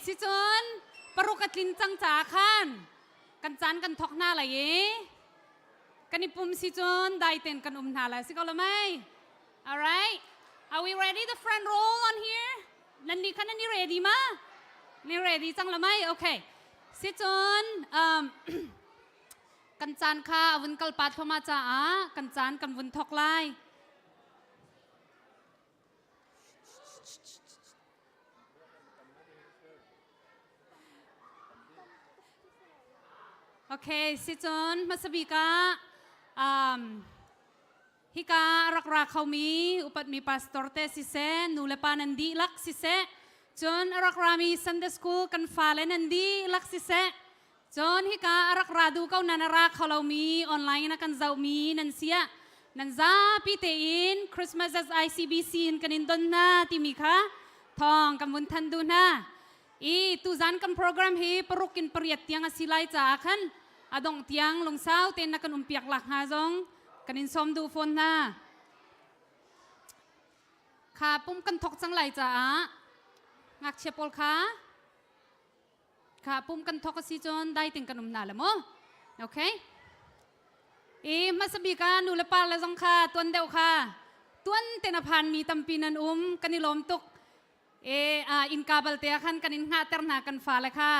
สิจนปรุกัดลินจังจ่าขันกันจานกันทอกหน้าอะไรกันนิปุ่มสิจนได้เต้นกันหน้าอะไรสิก็ละไม่ alright are we ready the front row on here นั่นนี่คันนั่นนี่ ready มานี่ ready จังละไม่โอเคสิจนกันจานค่ะวุ้นกลปัดเข้ามาจ้ากันจานกันวุ้นทอกไลโอเคสิจนมาสบีกาฮิการักรักเขามีอุปัตมีพาสตอร์เตสิเซนูเลปานันดีลักสิเซจนรักรามีซันเดสคูกันฟาเลนันดีลักสิเซจนฮิการักราดูเขานันรักเขาเรามีออนไลน์นะกันเจ้ามีนันเสียนันซาพิเตอินคริสต์มาส ICBC กันอินดอนนาที่มีค่ะทองกันบุญทันดูนะตุจันกันโปรแกรมฮีปรุกินปริยัติยังอาศิไลจากขันอดงเตียงลงเสาเต้นนักกันเปียกหลักหาจงกันอินสมดูฟนนะค่ะปุ่มกันทกจังไรจ้างักเชปอลค่ะปุ่มกันทกสิจนได้ถึงกันนาละมั้งโอเคมาสบีกานูเลปาละจงค่ะตัวนเดียวค่ะตัวนเตนพันมีตัมปีนันกันนิลมตุกอินกาบัลเตียขันกันอินหาเตอร์นากันฟ้าเลยค่ะ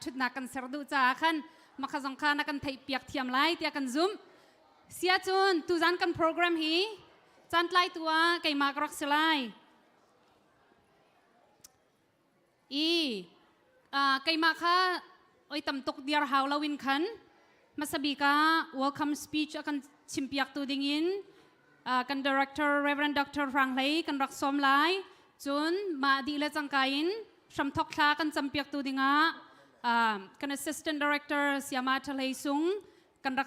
ชุดนักกันเสร์ดูจ้าขันมาขจงค่ะนักกันไทยเปียกเทียมไล่เตียกันซุ่มเสียจนตุจันกันโปรแกรมฮีจันไล่ตัวไก่มากรักสไลไก่มาค่ะไอตำตกเดียร์ฮาวลาวินขันมาสบีกา welcome speech กันชิมเปียกตัวดิ่งกัน director Reverend Dr. Frank Lay กันรักสมไลจนมาดีเลจังกายินชมทอกชากันจำเปียกตัวดิ่งกัน assistant director เสียมาทะเลซุงกันรั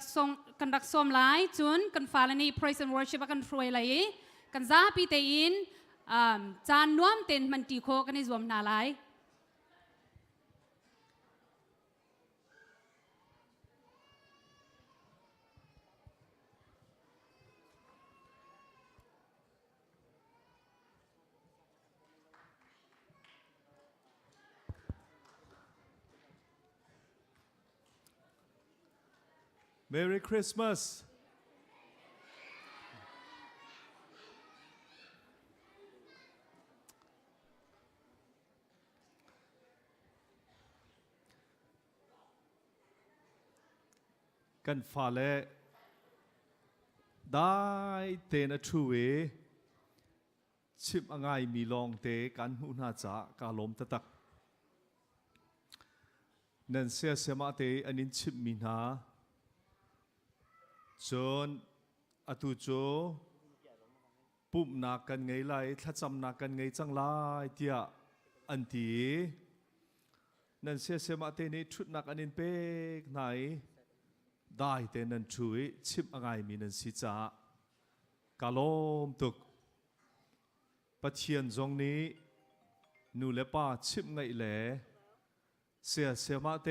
กสมไลจนกันฟาลนี praise and worship กันฟรวยไลกันซาปีเตอินจานน้วมเต็นมันตีโคกันในรวมนาไลMerry Christmas กันฟ้าเล่ได้เตนะช่วยชิบอ่างมีลองเตกันหุนาจากาลมตะตักนั่นเสียเสมาเตอันนี้ชิบมีนาจนอตุโจปุ่มนักกันไงไล่ถ้าจำนักกันไงจังไล่เดียอันทีนั่นเสียเสมาเตนี้ชุดนักอันนี้เป็กไหนได้แต่นั่นช่วยชิบอะไรมีนั่นสิจ้ากาลมตุกปัจเจียนจงนี้นูเลป้าชิบไงแหล่เสียเสมาเต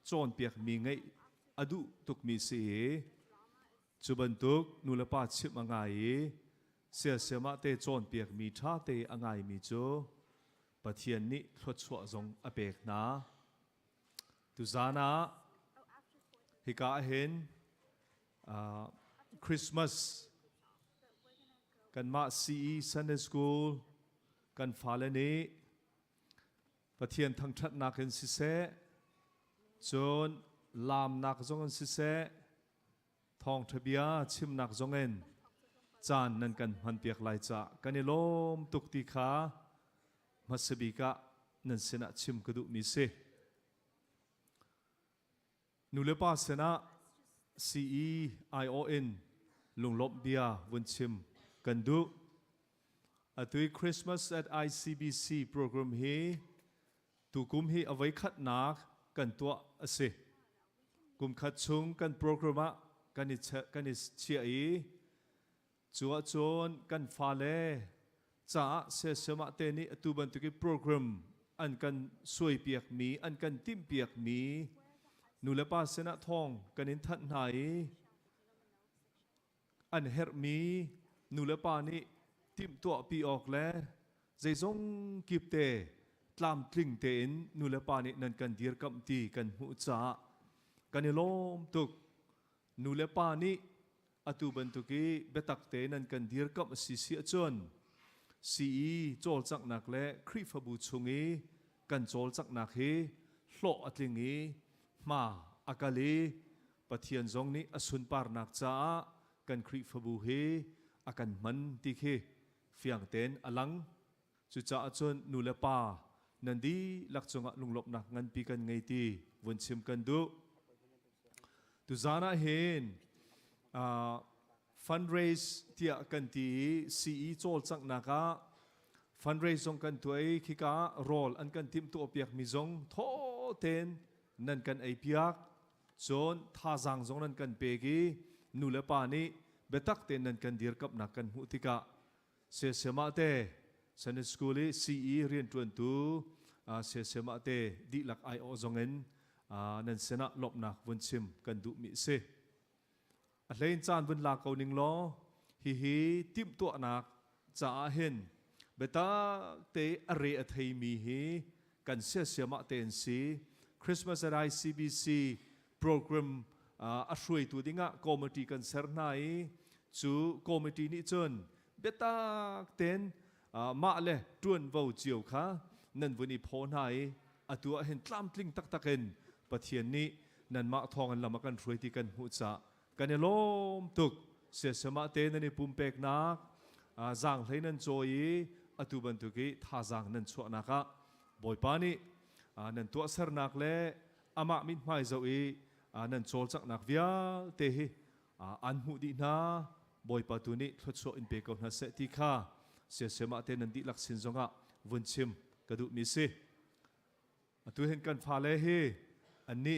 จนเปียกมีไงอดุตุกมีสีจุบันตุกนูเลป้าชิบอ่างเสียเสมาเตจนเปียกมีท่าเตอ่างมีโจปะเทียนนี้ทดสอบจงอเปกนาตุจานะฮิกาเห็นคริสต์มาสกันมาซีซันเดย์สคูลกันฟาเลนี้ปะเทียนทั้งชัดนักกันสิเซจนลามนักจงกันสิเซทองทะเบียชิมนักจงเงินจานนั่นกันมันเปียกลายจะกันในลมตุกติขามัสบิกะนั่นเสนาชิมกระดูมิเซนูเลป้าเสนา CEION ลุงลบเบียวันชิมกันดูตุยคริสต์มาส at ICBC โปรแกรมฮีตุกุมฮีเอาไว้ขัดนักกันตัวเสกุมขัดชุงกันโปรแกรมกันนิเชียจัวโจนกันฟาเลจ้าเสสมาเตนี่ตุบันตุกิโปรแกรมอันกันสวยเปียกมีอันกันติมเปียกมีนูเลป้าเสนาทองกันนิทันไหนอันเฮร์มีนูเลป้านี่ติมตัวปีออกแล้วใจจงกิบเต ตามกลิ่งเต็นนูเลปานินันกันเดียร์กัมตีกันหูจ้ากันในลมตุกนูเลปานิอตุบันตุกีเบตักเตนันกันเดียร์กับสิเสียจนสีโจลจักนักและคริฟบูชุงีกันโจลจักนักเฮโลอัตลิงีมาอากาลีปะเทียนจงนี้อสุนปาร์นักจ้ากันคริฟบูเฮอากันมันติเคเฟียงเต็นอลังจุจ้าจนนูเลปานันดีลักจงะลุงลบนักงันปีกันไงตีวันชิมกันดูตุจานะเห็นfundraise ที่กันที่ CE โจลจักนักะ fundraise จงกันตัวไอ้ขี้กา role อันกันทิมตัวเปียกมิจงท้อเต็นนั่นกันไอเปียกจนท่าจังจงนั่นกันเปกีนูเลปานีเบตักเต็นนั่นกันเดียร์กับนักกันหุติกะเสียเสมาเตสันสกูลี CE เรียนจวนตัวเสียเสมาเตดีหลักไอโอจงเงินนั่นเสนาลบนักวันชิมกันดุมิเซอันเล่นจานวันลาเกาหนิงล้อฮิติมตัวนักจะเห็นเบต้าเตอเรอไทยมีฮีกันเสียมาเตนซีคริสต์มาสอะไร CBC โปรแกรมช่วยตัวดิ้งะคอมมิตี้กันเสร์ไนจูคอมมิตี้นี้จนเบต้าเตนมาเลยจวนว่าวเจียวค่ะนั่นวันนี้พอไหนตัวเห็นตามกลิ้งตักเห็นปะเทียนนี้นั่นมาทองกันละมากันช่วยที่กันหัวจะกันในลมตุกเสียสมาเตนันในปุ่มเป็กนักจางให้นันโจยตุบันตุกีท่าจางนันชัวนักะบ่อยปานีนันตัวเสร์นักเล่อามามิดไม่เจ้านันโจลจักนักวิาเตหิอันหูดีนาบ่อยปาตุนี้ทดสอบอินเป็กของนักเสติค่ะเสียสมาเตนันดิลักสินจงะวันชิมกระดูมิสิตัวเห็นกันฟ้าเลยเฮอันนี้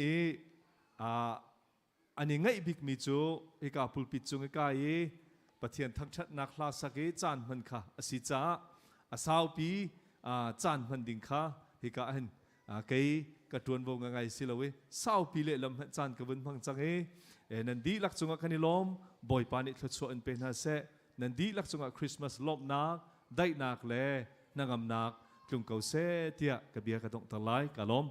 อันนี้ไงบิ๊กมิจูเอกาพุลปิจุงเอกาปะเทียนทักชัดนักลาสักจานมันค่ะสิจ้าสาวปีจานมันดิ่งค่ะเอกาเห็นเกยกระตวนวงไงสิละเว้สาวปีเล่ลำจานกระวนพังจังนันดีลักจงกันนิลมบ่อยปานิทศวรรษเป็นฮาเซนันดีลักจงคริสต์มาสลบนักได้นักเล่นางำนักกลุ่มเกาเซเตียกระเบียกระตงตะไลกะลม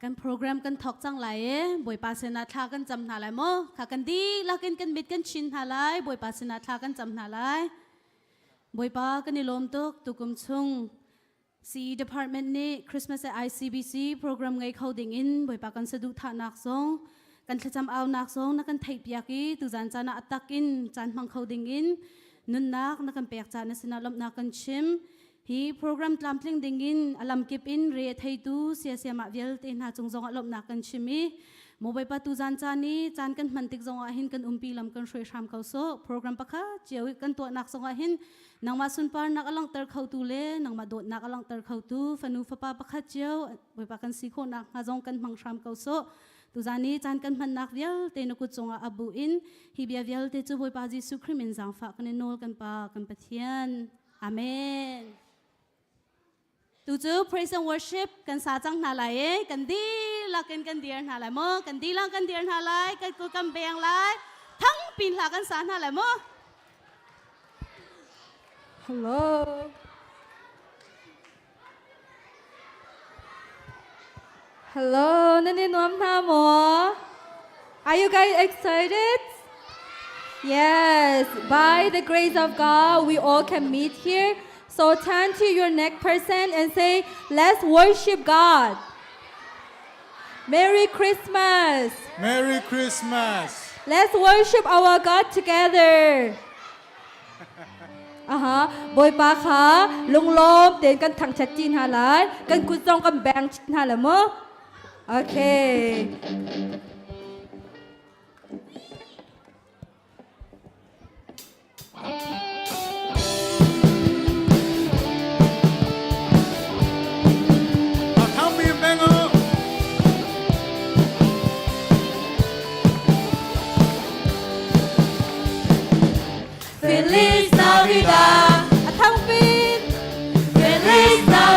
กันโปรแกรมกันทอกจังไหลบ่อยปาสนาทากันจำหาไหลโมขากันดีลักกันบิดกันชินหาไหลบ่อยปาสนาทากันจำหาไหลบ่อยปากันนิลมตุกุมชุงซีดีพาร์ตเมนต์นี้คริสต์มาสICBC โปรแกรมไงเขาดิ่งอินบ่อยปากันสะดุท่านักสงกันจำเอานักสงนักกันไทยปียกีตุจานจานาอัตตักินจานมังเขาดิ่งอินนุนนักกันเปียกจานสนาลมนักกันชิมฮีโปรแกรมตามพลิงดิ่งอินอลัมกิปอินเรียไทยตูเสียมาเวลเต็นหาจงอลมนักกันชิมีโมบายปะตุจานจานี้จานกันมันติกจงอาหินกันปีลำกันช่วยทำเขาโซ่โปรแกรมปะคะเจียวกันตัวนักจงอาหินนางมาสุนปาร์นักอลังเตอร์เขาตูเล่นางมาโดดนักอลังเตอร์เขาตูฟันูฟปาปะคะเจียวบายปะกันสีโคนักหาจงกันมังทำเขาโซ่ตุจานี้จานกันมันนักเวลเต็นกุจงอาบูอินฮิเบียเวลเตจูบายปะจิสุคริมินจังฝากกันโนลกันปะกันปะเทียนอาเมนตูจู praise and worship กันสาจังนาไลกันดีลักกันเดียร์นาไลโมกันดีลักกันเดียร์นาไลกันกูกันเบียงไลทั้งปีนหลักกันสานาไลโม Hello. Hello, Nani Nuam Tamo. Are you guys excited? Yes, by the grace of God, we all can meet here. So turn to your next person and say, let's worship God. Merry Christmas. Merry Christmas. Let's worship our God together. บอยปาขาลุงลมเต้นกันทางชัดจีนหาหลายกันกุจงกันแบงชินหาละมั้งโอเค Feliz Navidad ทั้งปี Feliz Navidad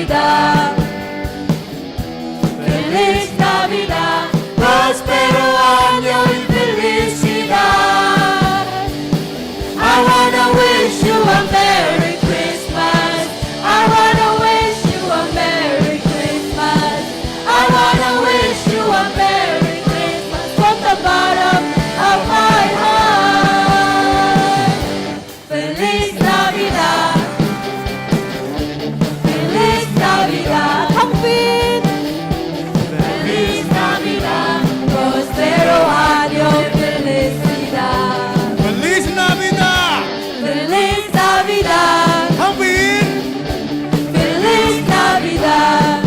Navidad. Feliz Navidad, próspero año y felicidad. I wanna wish you a Merry Christmas. I wanna wish you a Merry Christmas. I wanna wish you a Merry Christmas from the bottom of my heart. Feliz Navidad. Feliz Navidad. Happy. Feliz Navidad. Prospero año y felicidad. Feliz Navidad! Feliz Navidad. Happy! Feliz Navidad.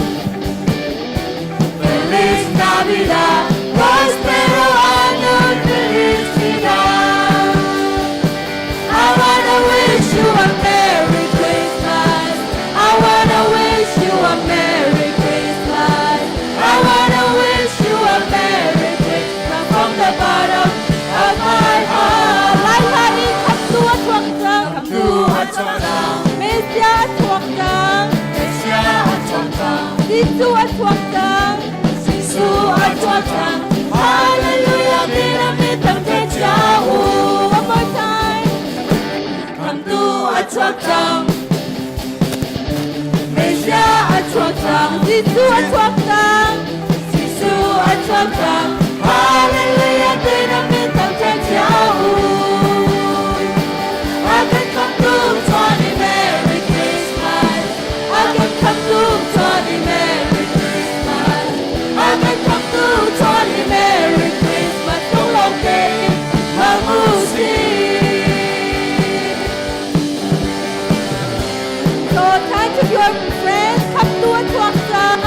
Feliz Navidad. Prospero año y felicidad. I wanna wish you a Merry Christmas. I wanna wish you a Merry Christmas. I wanna wish you a Merry Christmas from the bottom of my heart. Lại hai khắp tua thuộc trăng, khắp tua thuộc trăng. Mesia thuộc trăng, Mesia thuộc trăng. Giêsu thuộc trăng, Giêsu thuộc trăng. Hallelujah, dinamit ang Cha. One more time. Come to a truck down. Mesia a truck down. Giêsu a truck down. Giêsu a truck down. Hallelujah, dinamit ang Cha. I can come to Tony Merry Christmas. I can come to Tony Merry Christmas. I can come to Tony Merry Christmas. Don't long day, So time to your friends ขับตัวทวงจัง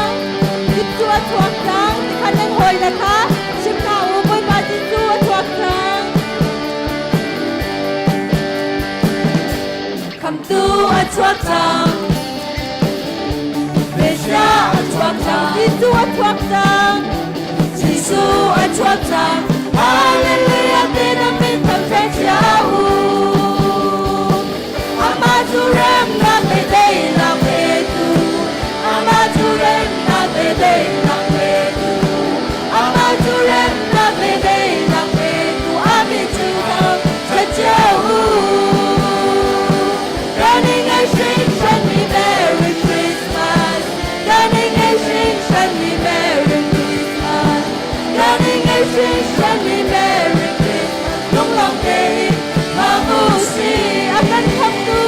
จิตตัวทวงจังคันยังหอยนะคะชิมข้าวบนบาจิตตัวทวงจังคำตัวทวงจังเมชาทวงจังจิตตัวทวงจังจิสูทวงจังฮาเลลูยาเดนามินทังเทชาAmazurem na bedei na bedu Amazurem na bedei na bedu Amazurem na bedei na bedu Amazurem na bedu Running a sing send me Merry Christmas Running a sing send me Merry Christmas Running a sing send me Merry Christmas Long long day Mamusi I can come to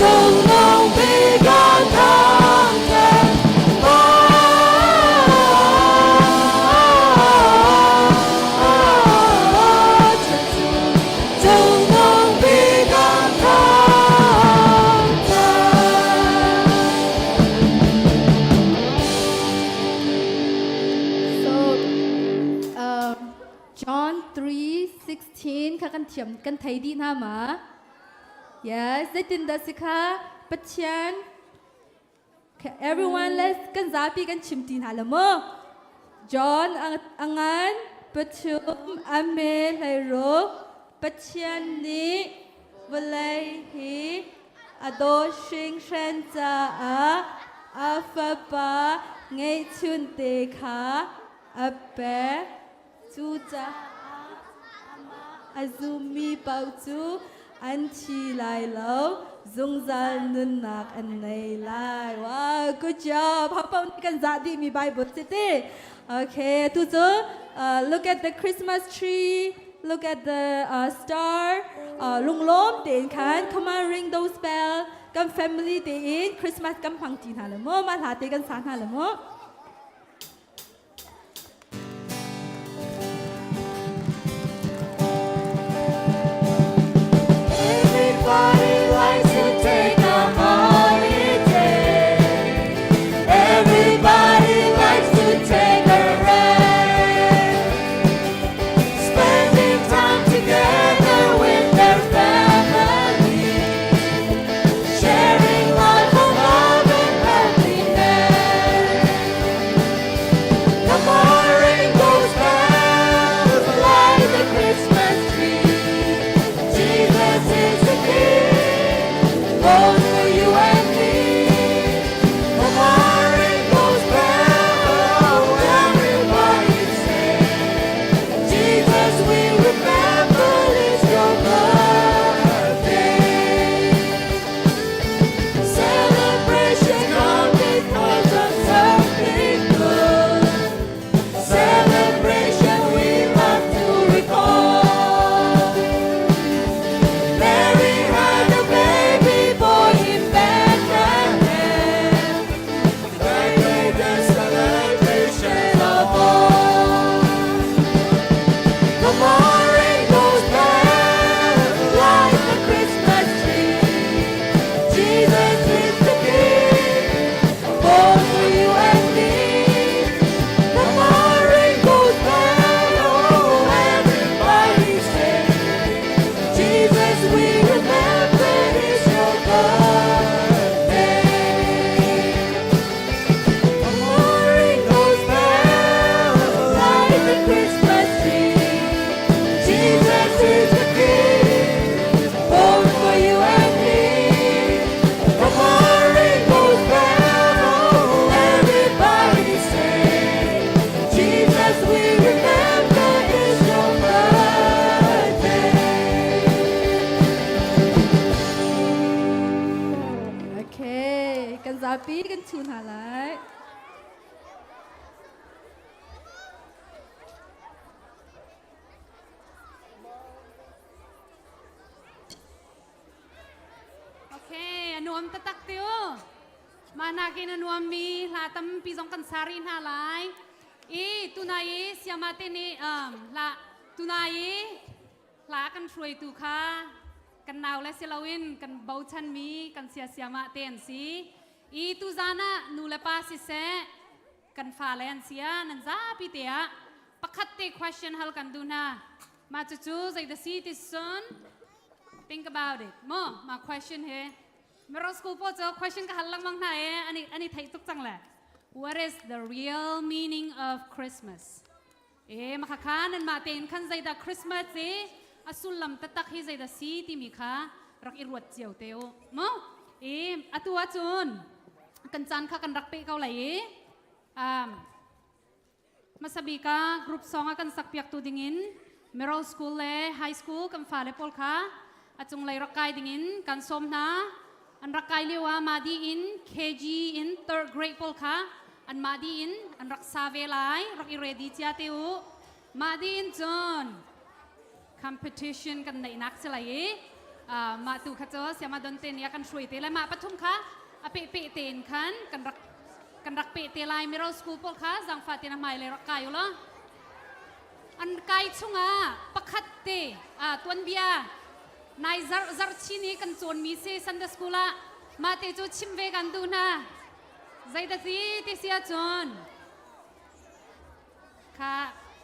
Don't know big or mountain. Don't know big or mountain. So, John 3:16 ค่ะกันเถียมกันไทยดีนะมา Yes ได้ตินดาสิคะปัจจัย Okay, everyone let's กันซาปีกันชิมตีนหาละโม John อังอันปัจจุมอเมไลโรปัจจัยนี้วลัยฮีอโดชิงเชนจาอาฟาปาไงชุนเตคาอาเปจูจาอาซูมีเปาจูอันชีไลโลซงซาลนุนนักอันในไลว้าว good job พ่อป้ากันจะดีมีไบเบิลสิตีโอเคทุกท่าน look at the Christmas tree look at the star ลุงล้มเด่นขัน come on ring those bells กัน family เด่น Christmas กันพังจีนหาละโมมาหาเด่นกันสานหาละโม Everybody likes to take a holiday. Everybody likes to take a rest. Spending time together with their family. Sharing life of love and happiness. The more rainbows bells light the Christmas tree. Jesus is the King, born for you and me. The more rainbows bells, everybody sing. Jesus, we remember it's your birthday. Celebration comes because of something good. Celebration we love to recall. Mary had a baby boy in Bethlehem, the greatest celebration of all. The more rainbows bells light the Christmas tree. Jesus is the King, born for you and me. The more rainbows bells, everybody sing. Jesus, we remember it's your birthday. The more rainbows bells light the Christmas tree. Jesus is the King, born for you and me. The more rainbows bells, everybody sing. Jesus, we remember it's your birthday. โอเค กันซาปีกันชูนหาไล โอเคอนวมตะตักติวมานากินอนวมมีลาตัมปีสองกันสารินหาไลอีตุนายเสียมาเตนีละตุนายลากันช่วยตุค่ะกันนาวและเซลวินกันเบาชันมีกันเสียมาเตนสีอีตุจานะนูเลปาสิเซกันฟาเลนเซียนันซาปิเตียปักขัดเต question ฮัลกันดูนะมาจู่ๆใจเดซีติสัน think about it โมมา question เฮเมื่อเราสกูลโปเจอ question ก็หันหลังมังไหนอันนี้ไทยตุกจังแหละ what is the real meaning of Christmas มาค่ะค่ะนั่นมาเต็นขันใจดา Christmas อสุลลำตะตักให้ใจดาซีที่มีค่ะรักอิรวดเจียวเตียวโมอตัวจุนกันจันค่ะกันรักเปเกาไหลมาสบีกากรุ๊ปสองกันสักเปียกตัวดิ่งmiddle school และ high school กันฟ้าเลปอลค่ะจงเลยรักไก่ดิ่งกันสมนะอันรักไก่เรียกว่ามาดีอิน KG in third grade ปอลค่ะอันมาดีอินอันรักซาเวลายรักอิเรดีเจียเตียวมาดีอินจน competition กันในนักเสลาย มาตู่ขจรเสียมาดนเตนยากันช่วยเตะและมาปทุมค่ะอเปเปเตนขันกันรักเปเตลายมิโรสกูลปอลค่ะจังฟาตินาไมเลยรักกายอยู่ละอันกายชุงปักขัดเตตัวนเบียนายซาร์ชินีกันโจนมีเซซันเดสกูละมาเตจูชิมเวกันดูนะใจตะซีที่เสียจนค่ะ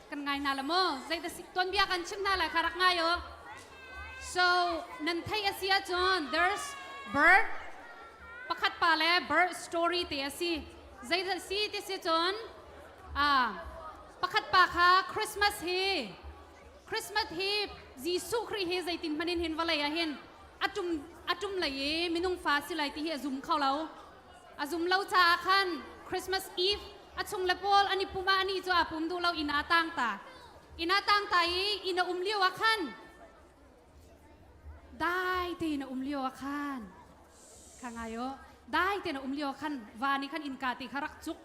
กันไงนาละโมใจตะซีตัวนเบียกันชิมนาละค่ะรักง่ายอยู่ so นันไทยเสียจน there's bird ปักขัดปาเล bird story เตะซีใจตะซีที่เสียจนปักขัดปาค่ะ Christmas he จีสุครีเฮใจตินมันเห็นว่าอะไรเห็นอาจุมเลยมินุงฟ้าสิไรที่เฮซุมเข้าเราอาซุมเราจ้าคัน Christmas Eve อาชงเลปอลอันนี้ปุ่มอันนี้จ้าปุ่มดูเราอินาตังตาอินาเลี้ยวคันได้ตีนาเลี้ยวคันข้างไงโอได้ตีนาเลี้ยวคันวานี่คันอินกาติขรักจุก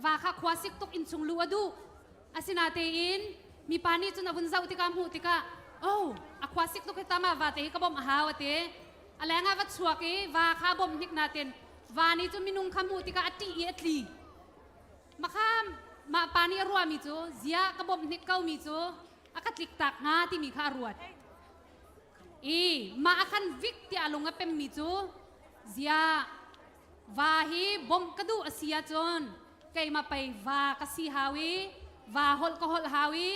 วาข้าควาสิกตุกอินชงลัวดูอาสินาเตอินมีปานี่จนอบุญเจ้าติกามหูติกาโอ้อควาสิกตุกตามาวาเตกบอมหาวเตอะไรงาวัดสวกีวาข้าบอมนิกนาเตนวานี่จนมินุงคำหูติกาอติเอตลีมาข้ามมาปานี่รัวมิจูเสียกบอมนิกเก้ามิจูอากัดลิกตักงาที่มีข้ารวดมาอาคันวิกที่อารมณ์เป็นมิจูเสียวาฮีบอมกระดูอาเซียจนไกมาไปวากสีฮาวีวาฮอลก็ฮอลฮาวี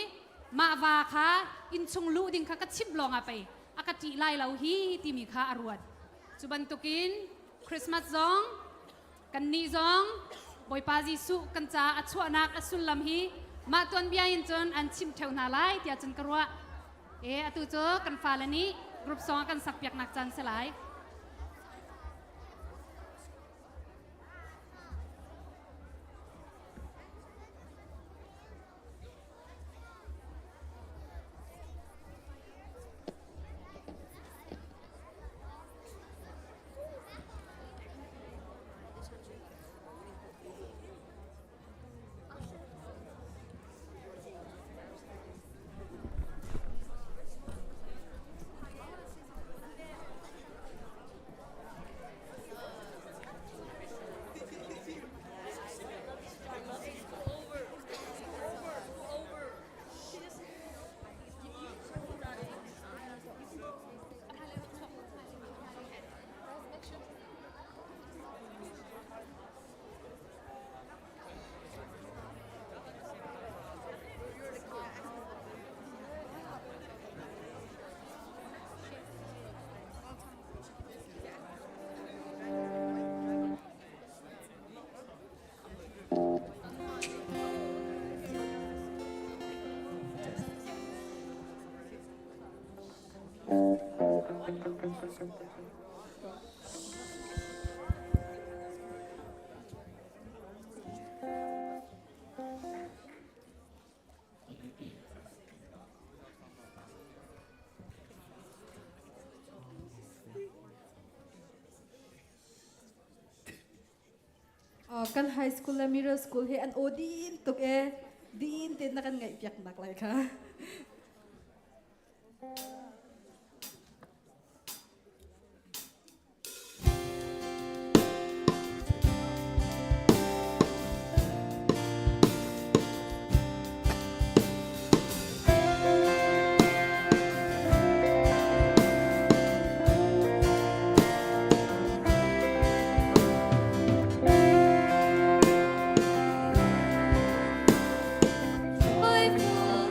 มาวาค่ะอินชงลูดิงค่ะก็ชิบลองไปอากาศไล่เราฮีที่มีค่าอรวดจุบันตุกินคริสต์มาสซองกันนี่ซองบอยปาจิสุกันจ้าอัชวนักอสุลลัมฮีมาตวนเบียอินจนอันชิมเทวนาไลที่อาจารย์กรัวอตุโจกันฟาลนี้กรุ๊ปซองกันสักเปียกนักจันสลายกันไฮสคูลและมิดเดิลสคูลเฮอันโอดีนตุกดีนเต้นนักกันไงเปียกนักเลยค่ะ Joyful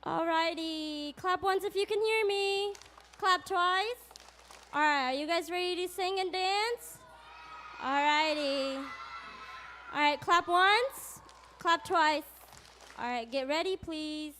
Alrighty. Clap once if you can hear me. Clap twice. Alright, are you guys ready to sing and dance? Alrighty. Alright, clap once, clap twice. Alright, get ready, please.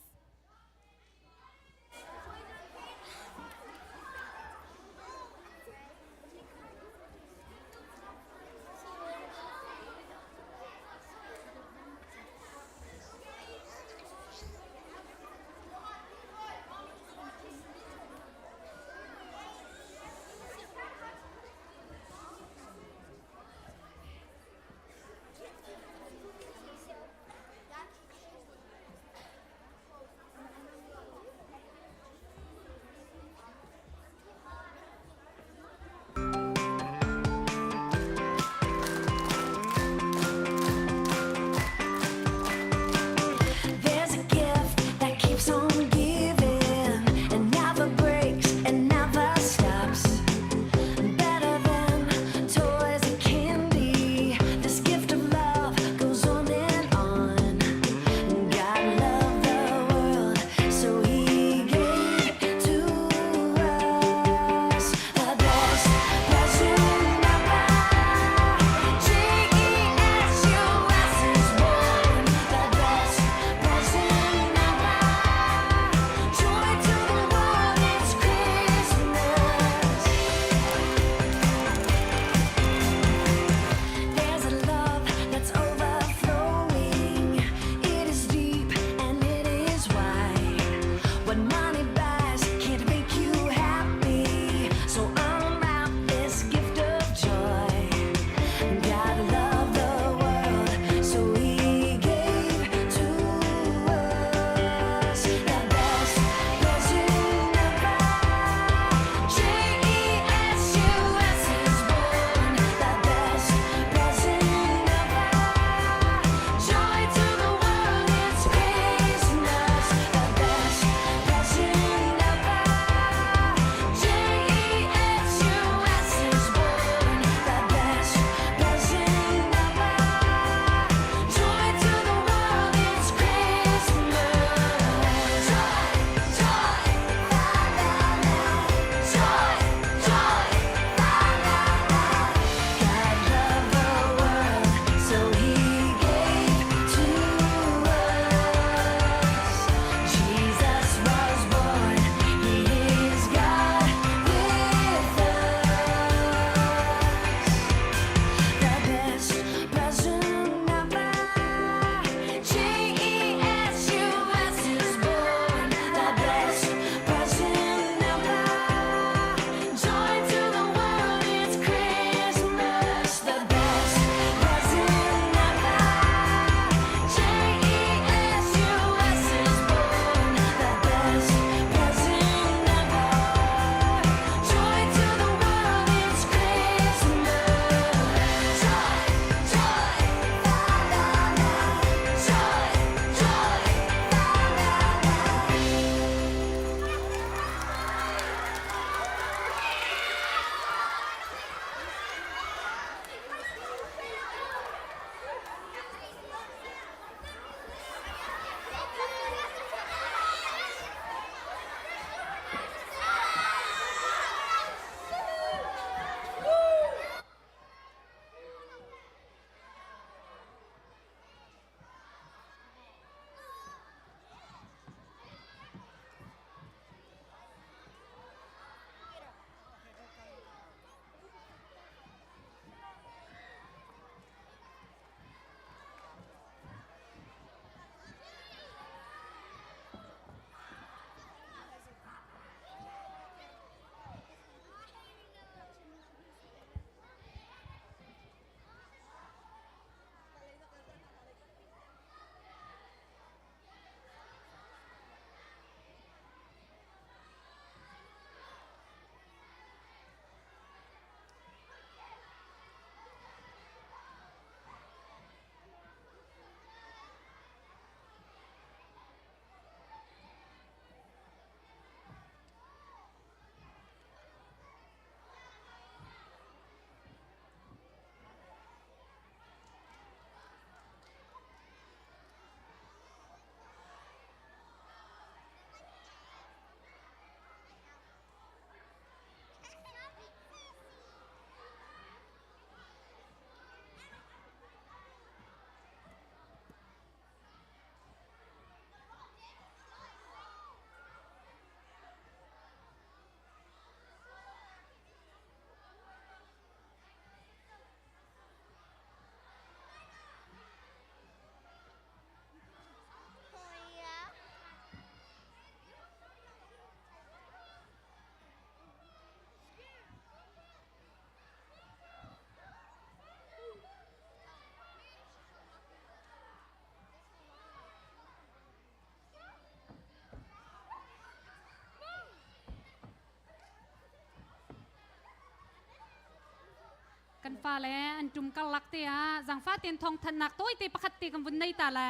กันฟ้าแลอันจุมกัลลักเตียจังฟ้าเตียนทองถนักตัวตีประคัตตีกันบุญในตาละ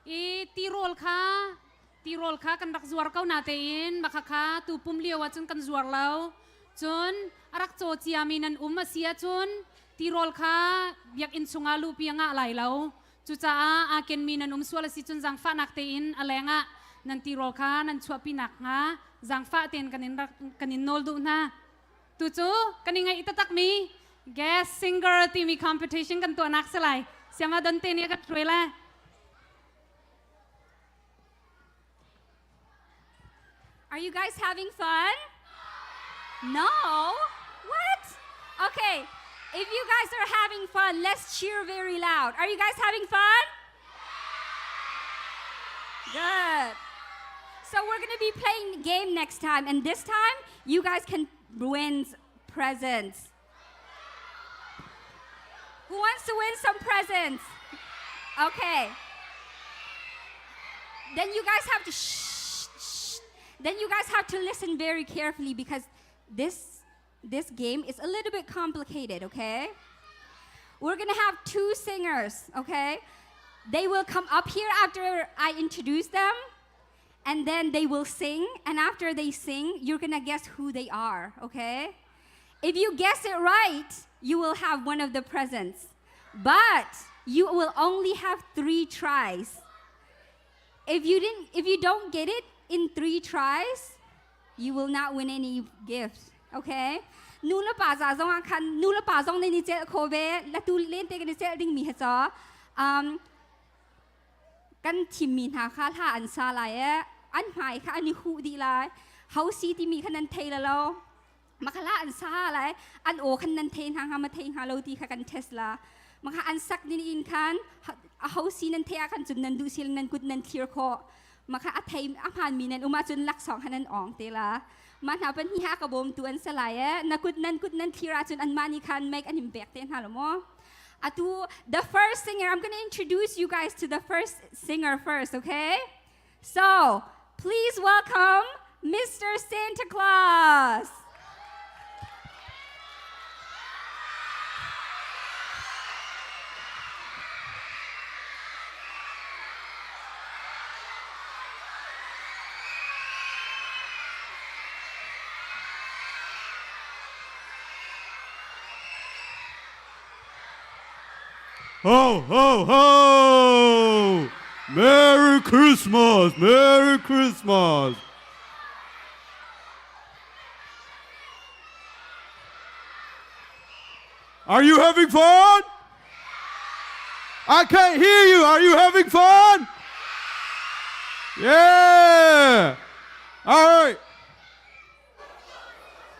อีตีโรลค่ะกันรักจวรเก้านาเตียนบักค่ะตูปุ่มเลียวจนกันจวรแล้วจนรักโจเจียมีนันมาเสียจนตีโรลค่ะอยากอินสุงาลูปียงอะไรแล้วจุจ้าอาเกนมีนันสวลสิจนจังฟ้านักเตียนอะไรงะนันตีโรลค่ะนันชัวปีนักงะจังฟ้าเตียนกันอินโนลดูนะตูจูกันยังไงอิตตักมีGuest singer TV competition กันตัวนักสลายเสียมาดนตรีนี้กันช่วยละ Are you guys having fun? No? What? Okay, if you guys are having fun, let's cheer very loud. Are you guys having fun? Good. So we're going to be playing the game next time, and this time you guys can win presents.Who wants to win some presents? Okay. Then you guys have to Then you guys have to listen very carefully because this game is a little bit complicated, okay? We're going to have two singers, okay? They will come up here after I introduce them and then they will sing, and after they sing, you're going to guess who they are, okay? If you guess it right, you will have one of the presents. But you will only have 3 tries. If you don't get it in 3 tries, you will not win any gifts. Okay? Nula pa za zong kan nula pa zong ni je ko be la tu len te kan je ding mi ha zo. Kan tim min ha kha tha an sa lai an mai kha an ni hu di lai. Hau si ti mi kan nan thei la lo. Ma kha la an sa lai an o kan nan thei ha ma thei ha lo ti kha kan Tesla. Maka ansak din in kan ahosi nan thea kan chun nan du sil nan kut nan clear ko maka athai aphan mi nan uma chun lak song hanan ong tela man ha pan hi ha ka bom tu an salai na kut nan clear chun an mani kan make an impact ten halomo atu the first singer I'm going to introduce you guys to the first singer first, okay? So please welcome Mr. Santa Claus. Ho, ho, ho! Merry Christmas! Merry Christmas! Are you having fun? I can't hear you. Are you having fun? Yeah! All right.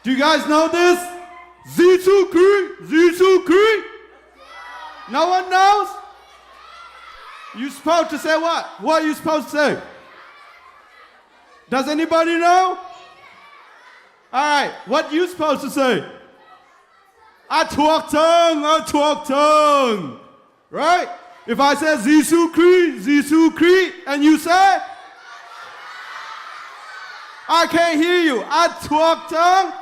Do you guys know this? Zitsukri. No one knows? You supposed to say what? What are you supposed to say? Does anybody know? All right, what you supposed to say? I talk tongue. Right? If I say Zitsukri, and you say? I can't hear you. I talk tongue.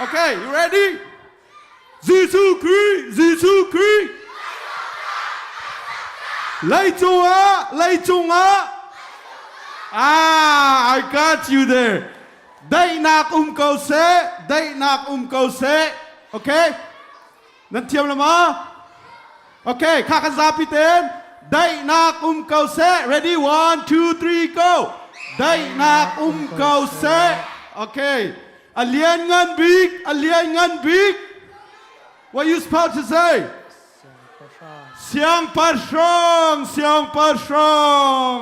Okay, you ready? Zitsukri. Lai chunga. Ah, I got you there. Dai nak ko se. Okay? Nan thiam lama. Okay, kha kan za pi ten. Dai nak ko se. Ready? 1 2 3 go. Dai nak ko se. Okay. Alian ngan big. What are you supposed to say? Siang parshong.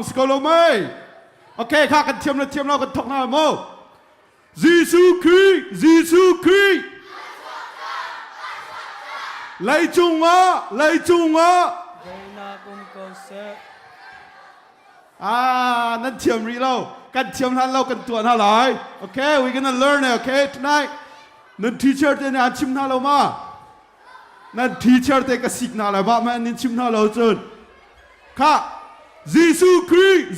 Skolomay. Okay, kha kan thiam lo kan thok na mo. Zitsukri. Lai chunga. Ah, nan thiam ri lo. Kan thiam han lo kan tuan ha lai. Okay, we're going to learn it, okay, tonight. Nan teacher te na chim na lo ma. Nan teacher te ka sik na la ba ma nin chim na lo chun. Kha. Zitsukri.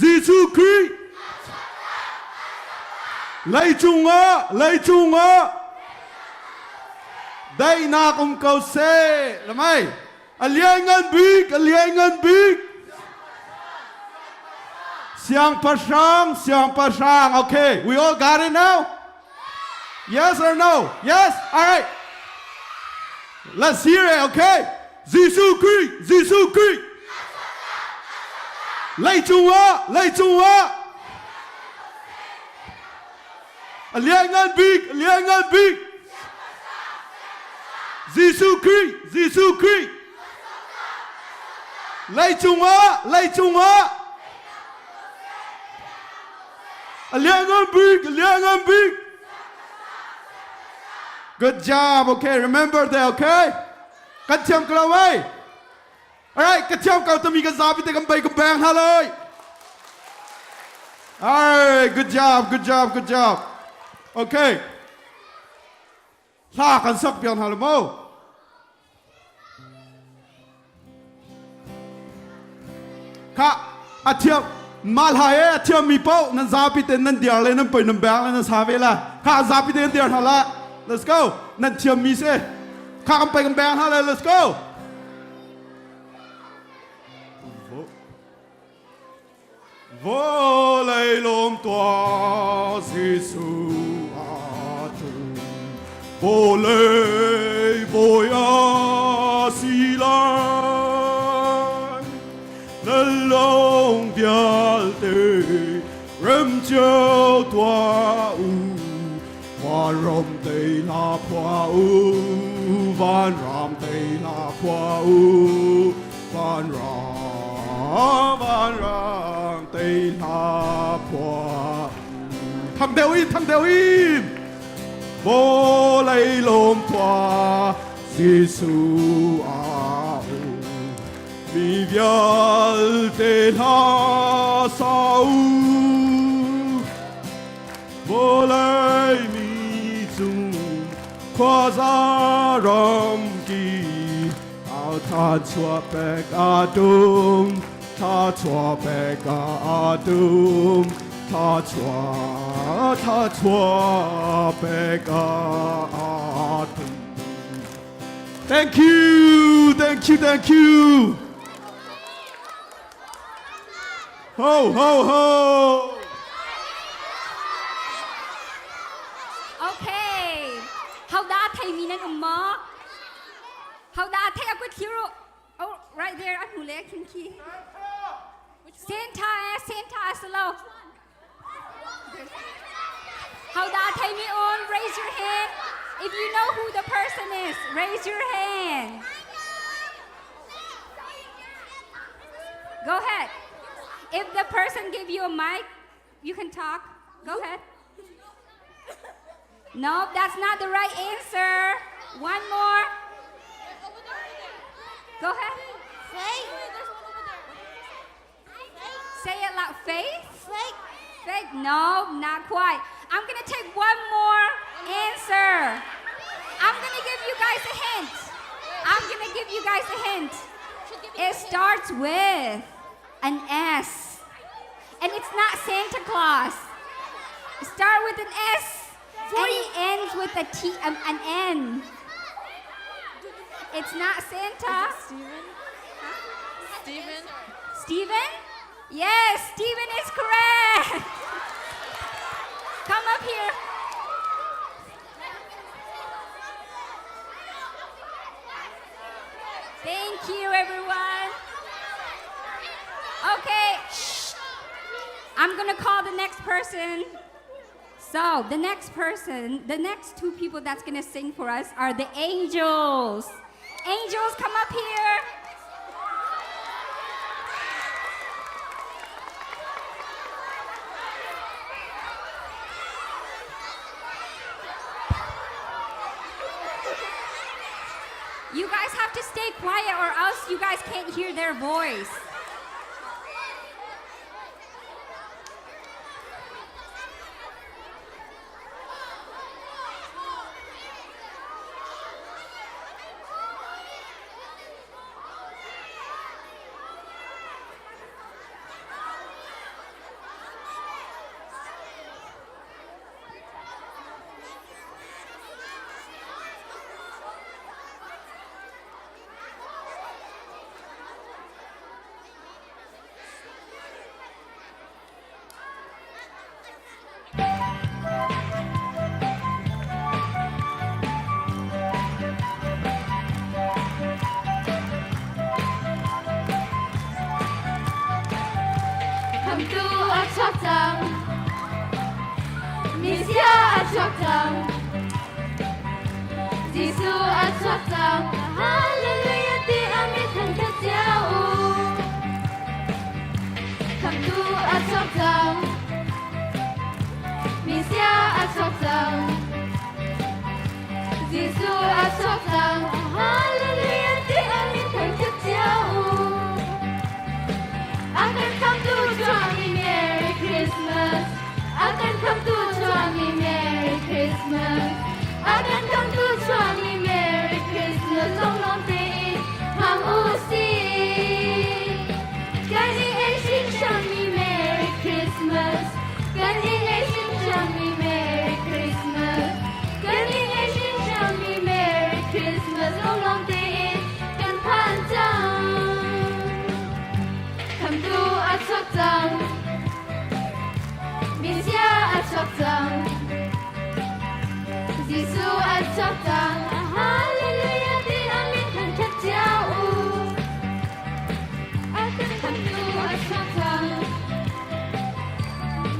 Lai chunga. Day na kum kau se. Lamai. Aliangan big, aliangan big. Siang pasang. Okay, we all got it now? Yes or no? Yes? All right. Let's hear it, okay? Zisu Creek. Lei Chung Wa. Aliangan big. Zisu Creek. Lei Chung Wa. Aliangan big. Good job, okay? Remember that, okay? Kacham kalawai. All right, kacham kau tami ka zabi te kambay kambang halay. All right, good job. Okay. Sa kan sak pian halamo. Ka atiam malhaye atiam mi pau nan zabi te nan diar le nan pai nan bang le nan sabe la. Ka zabi te diar hala. Let's go. Nan tiam mi se. Ka kan pai kambang hala. Let's go. Vô lây lom toa Giêsu atum. Vô lây bồi a si lai. Nâng lòng vial tê rem chiao toa u. Van rom tê la qua u. Van ram tê la qua u. Van ram tê la qua. Thằng đều im. Vô lấy lom toa Giêsu a u. Vì vial tê la sa u. Vô lấy mi chung qua ra rom ki. Ta chua bek adum. Ta chua bek adum. Ta chua bek adum. Thank you. Ho. Okay. How da thầy mi nan mo? How da thầy aku hero? Oh, right there. Anu le kinki. Santa slow. How da thầy mi on? Raise your hand. If you know who the person is, raise your hand. Go ahead. If the person give you a mic, you can talk. Go ahead. Nope, that's not the right answer. One more. Go ahead. Say it loud. Faith? Faith? No, not quite. I'm gonna take one more answer. I'm gonna give you guys a hint. It starts with an S. And it's not Santa Claus. Start with an S. And it ends with a T, an N. It's not Santa. Steven? Yes, Steven is correct. Come up here. Thank you, everyone. Okay. Shh. I'm going to call the next person. So, the next two people that's going to sing for us are the angels. Angels, come up here. You guys have to stay quiet or else you guys can't hear their voice. Atchoktam. Giêsu Atchoktam. Hallelujah ti amit thang thắt giáo. Come to Atchoktam. Messiah Atchoktam. Giêsu Atchoktam. Hallelujah ti amit thang thắt giáo. I can come to join me, Merry Christmas. I can come to join me, Merry Christmas. I can come to join me, Merry Christmas. Long, long day, ham usi. Can you join me, Merry Christmas? Can you join me, Merry Christmas? Can you join me, Merry Christmas? Long, long day, can pan down. Come to Atchoktam. Messiah Atchoktam. Giêsu Atchoktam. Hallelujah ti amit thang thắt giáo. I can come to Atchoktam.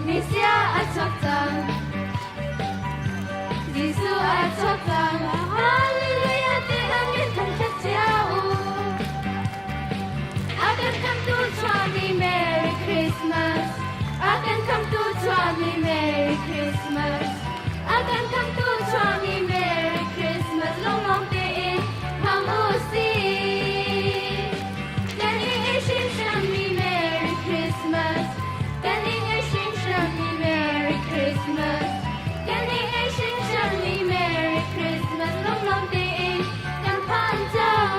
Messiah Atchoktam. Giêsu Atchoktam. Hallelujah ti amit thang thắt giáo. I can come to join me, Merry Christmas. I can come to join me, Merry Christmas. I can come to join me, Merry Christmas. Long, long day, ham usi. Can you join me, Merry Christmas? Can you join me, Merry Christmas? Can you join me, Merry Christmas? Long, long day, can pan down.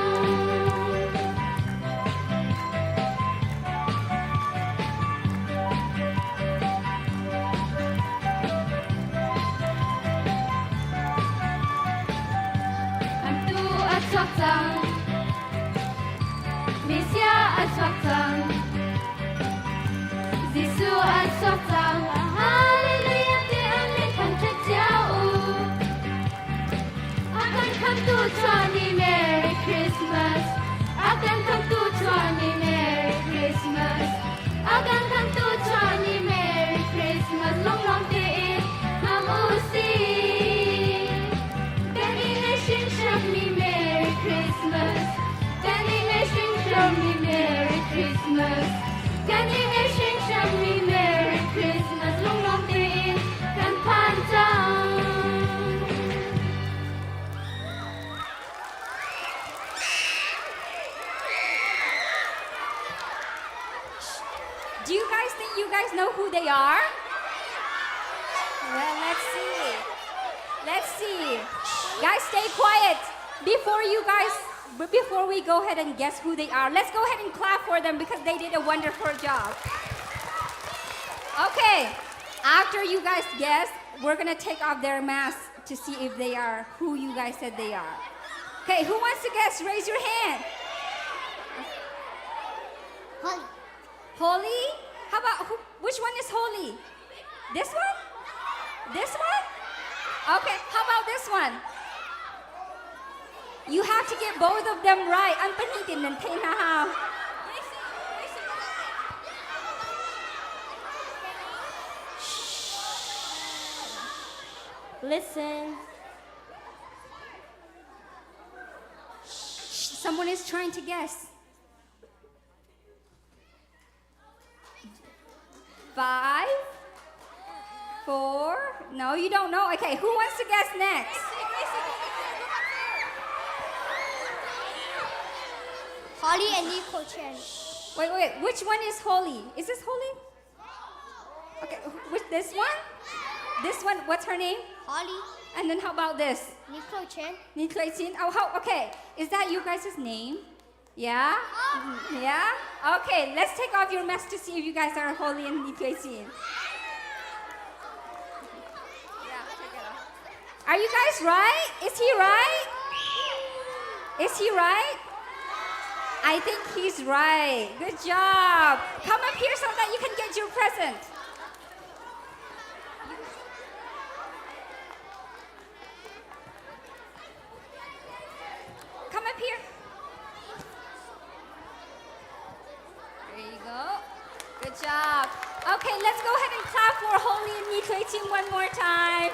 Atchoktam. Messiah Atchoktam. Giêsu Atchoktam. Hallelujah ti amit thang thắt giáo. I can come to join me, Merry Christmas. I can come to join me, Merry Christmas. I can come to join me, Merry Christmas. Long, long day, ham usi. Can you join me, Merry Christmas? Can you join me, Merry Christmas? Can you join me, Merry Christmas? Long, long day, can pan down. Do you guys think you guys know who they are? Well, let's see. Let's see. Guys, stay quiet. Before we go ahead and guess who they are, let's go ahead and clap for them because they did a wonderful job. Okay, after you guys guess, we're gonna take off their masks to see if they are who you guys said they are. Okay, who wants to guess? Raise your hand. Holly. Holy? How about, which one is holy? This one? This one? Okay, how about this one? You have to get both of them right. Ang panitin ng tayo. Listen. Someone is trying to guess. 5, 4, no, you don't know. Okay, who wants to guess next? Holly and Nicole Chen. Wait, which one is holy? Is this holy? Okay, which, this one? This one, what's her name? Holly. And then how about this? Nicole Chen. Nicole Chin. Oh, okay. Is that you guys' name? Yeah? Yeah? Okay, let's take off your mask to see if you guys are holy and Nicole Chin. Yeah, take it off. Are you guys right? Is he right? Is he right? I think he's right. Good job. Come up here so that you can get your present. Come up here. There you go. Good job. Okay, let's go ahead and clap for Holy and Nicole Team one more time.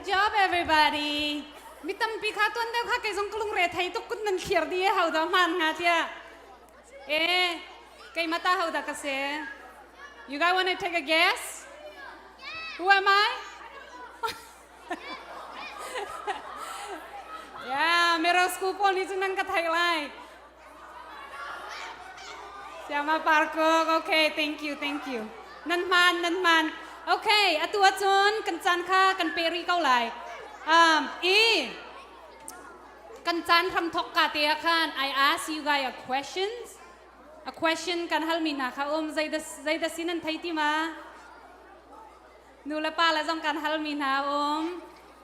Good job, everybody. มิตัมปีข้าต้นเดียวข้าเกยงกลุงเรไทยตุกกุนนันเขียร์ดีเฮาดามันงาเตียเอ๊เกยมาตาเฮาดากเส You guys want to take a guess? Who am I? Yeah, middle school pol ni chunan ka thai lai. Siama Parkok. Okay, thank you. Nan man. Okay, atua chun kan chan kha kan peri kau lai. Kan chan tham thok ka tia khan. I ask you guys a question kan hal mina kha zaida sinan thai ti ma. Nu la pa la jong kan hal mina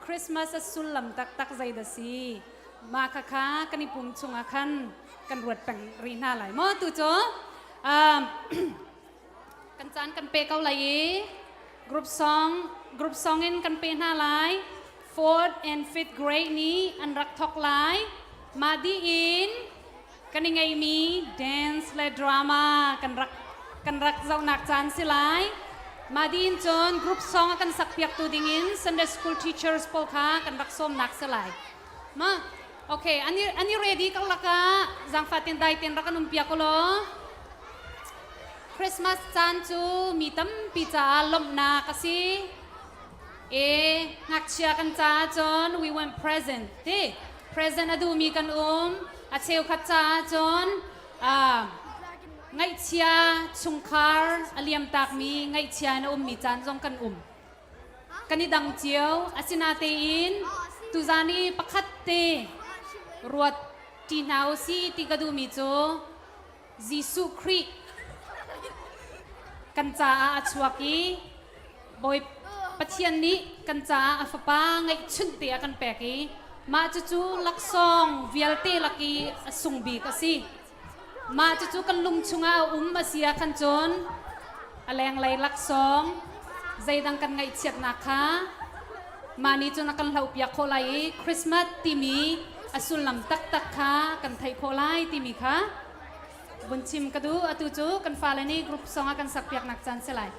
Christmas asul lam tak zaida si. Ma kha kan ipum chunga khan kan ruat pang ri na lai. Mo tu cho. Kan chan kan pe kau lai group song in kan pe na lai 4th and 5th grade ni an rak thok lai ma di in kan ingai mi dance le drama kan rak zau nak chan si lai ma di in chon group song kan sak piak tu ding in Sunday school teachers pol kha kan rak som nak si lai ma okay ani ready kau laka zang fatin dai tin rak anum piak ko lo Christmas chan chu mi tam pi cha lom na kasi ngak chia kan cha chon we want present present adu mi kan a cheu khat cha chon ngai chia chungkhar aliam tak mi ngai chia na mi chan jong kan kani dang chiao asina te in tu zani pakhat te ruat ti nau si ti ka du mi cho Jisu Christ kan cha a chuaki boy pathian ni kan cha a fapa ngai chun te kan peki ma chu lak song vialte laki sung bi ka si ma chu kan lum chunga asia kan chon aleng lai lak song zaidang kan ngai chiat na kha ma ni chu na kan lau pia kholai Christmas ti mi asul lam tak kha kan thai kholai ti mi kha bun chim kadu atu chu kan falani group song kan sak piak nak chan selai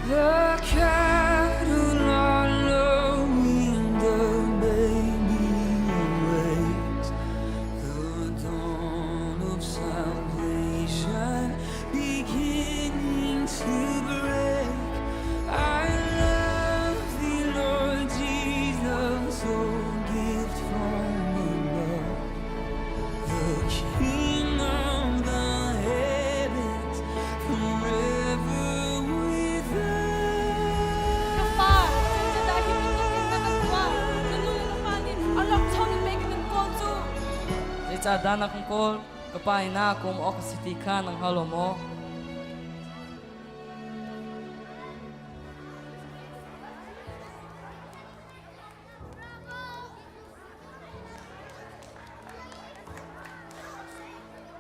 The cattle are lowing, the baby awakes. The dawn of salvation beginning to break. I love thee, Lord Jesus, oh gift from above. The King of the heavens, forever with us. Kapal, sa dahil ito ang nakatwa, nalulupanin, alam sa ni Megan ng Konso. Sa dana kong kol, kapay na kung o kasitikan ng halo mo.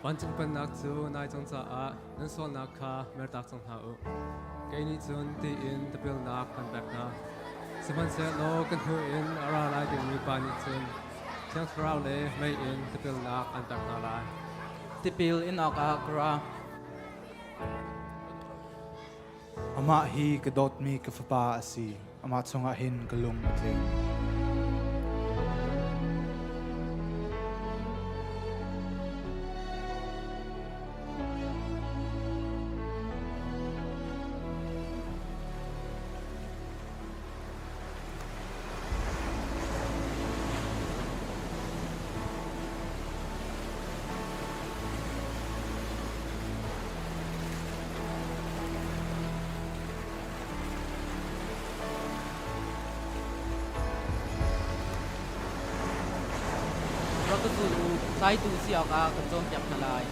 Wantung penak zu nai zong za a, nan sol nak ka mer tak zong hao. Kay ni zun ti in te bil nak kan bek na. Siman se no kan hu in ara lai ding mi pa ni zun. Siang krao le mai in te bil nak kan bek na lai. Tipil in ok a kra. Ama hi kadot mi kafapa asi. Ama tsonga hin kalung atling. Rakatu sai tu si ok a kan zong tiap na lai.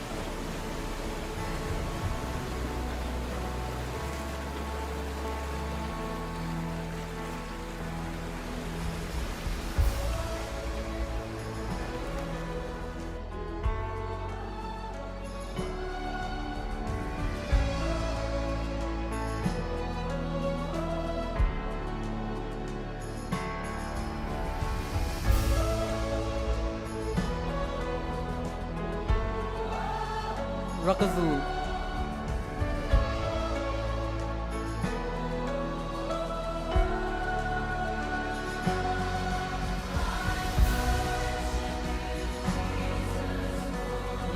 Rakazu.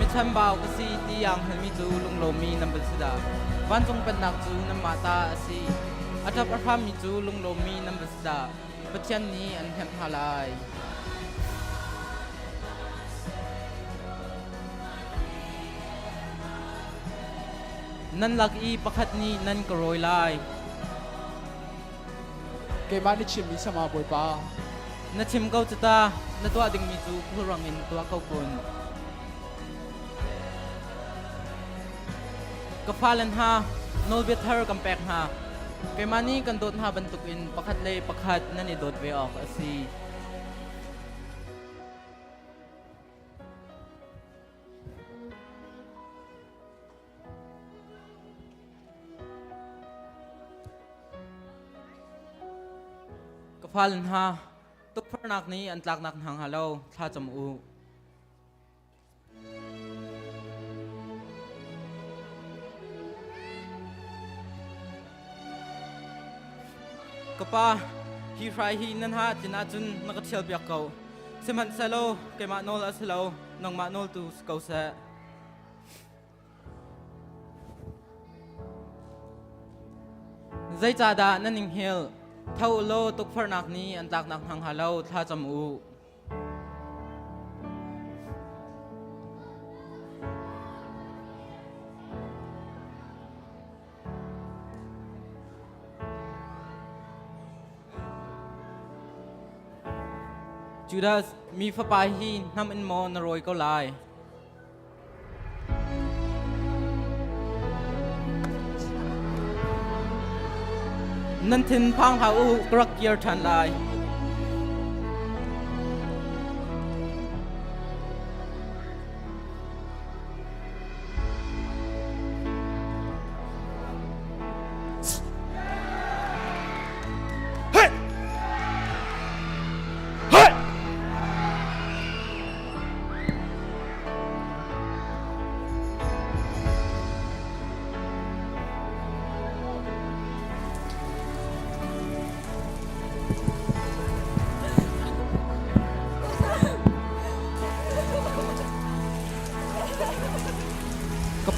Mi cham bao kasi tiyang halmi chu lunglomi number sida. Wan jong penak chu nam mata asi. Atap arham mi chu lunglomi number sida. Pathian ni an hem halai. Nan laki pakhat ni nan karoi lai. Kay mani chim mi sama boy pa. Na chim kau chata na tua ding mi chu khurang in tua kau kun. Kapalan ha nol bit her kampek ha. Kay mani kan dot ha bantukin pakhat le pakhat nan ni dot way off asi. Kapalan ha, tuk pernak ni an tlak nak hang halo, tha cham u. Kapa, hi rai hi nan ha tina chun nakathel biak kau. Siman salo, ke ma nol asalo, nang ma nol tu kau sa. Zai chada naning hil. Thau lo tuk pernak ni an tlak nak hang halo, tha cham u. Judas mi fa pai hi nam in mo na roi ko lai. Nan thin phang ha u krak yer than lai.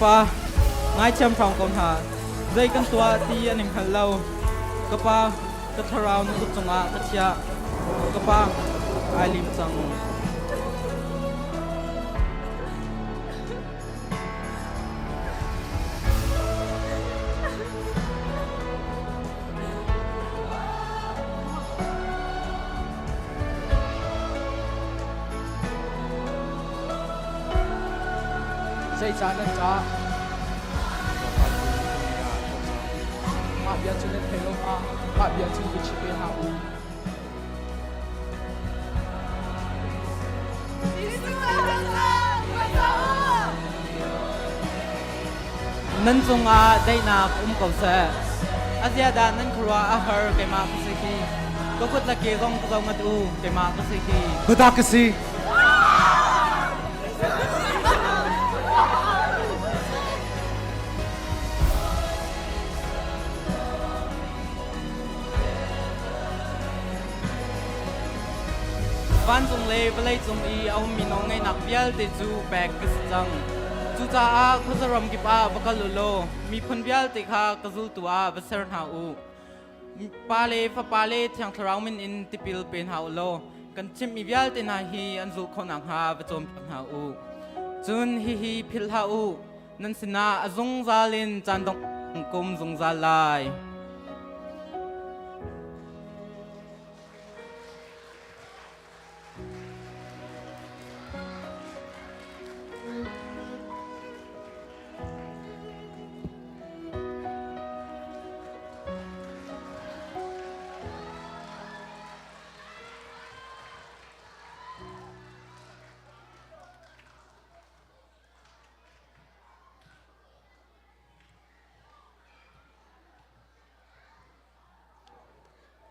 pa ngai cham phong kon ha dây kan tua ti an him hello ka pa ka tharau nu chunga ka chia ka pa ai lim chang Say cha nan cha. Ma bia chu len hello ma. Ma bia chu bi chi pe ha u. nan chunga dei na ko se azia da nan khwa a her ke ma ka se ki ko kut la ke gong ko ma tu ke ma ka se ki Badakasi. van chung le balai chung I au mi no ngai nak bial te chu back kis chang chu cha a khuzaram ki pa bakalulo mi phun bial te kha kazul tua baser ha u pa le fa pa le thang tharau min in tipil pen ha lo kan chim mi bial te na hi an zu khonang ha ba chom ha u chun hi phil ha u nan sina azung zalin chan dong kum zung zalai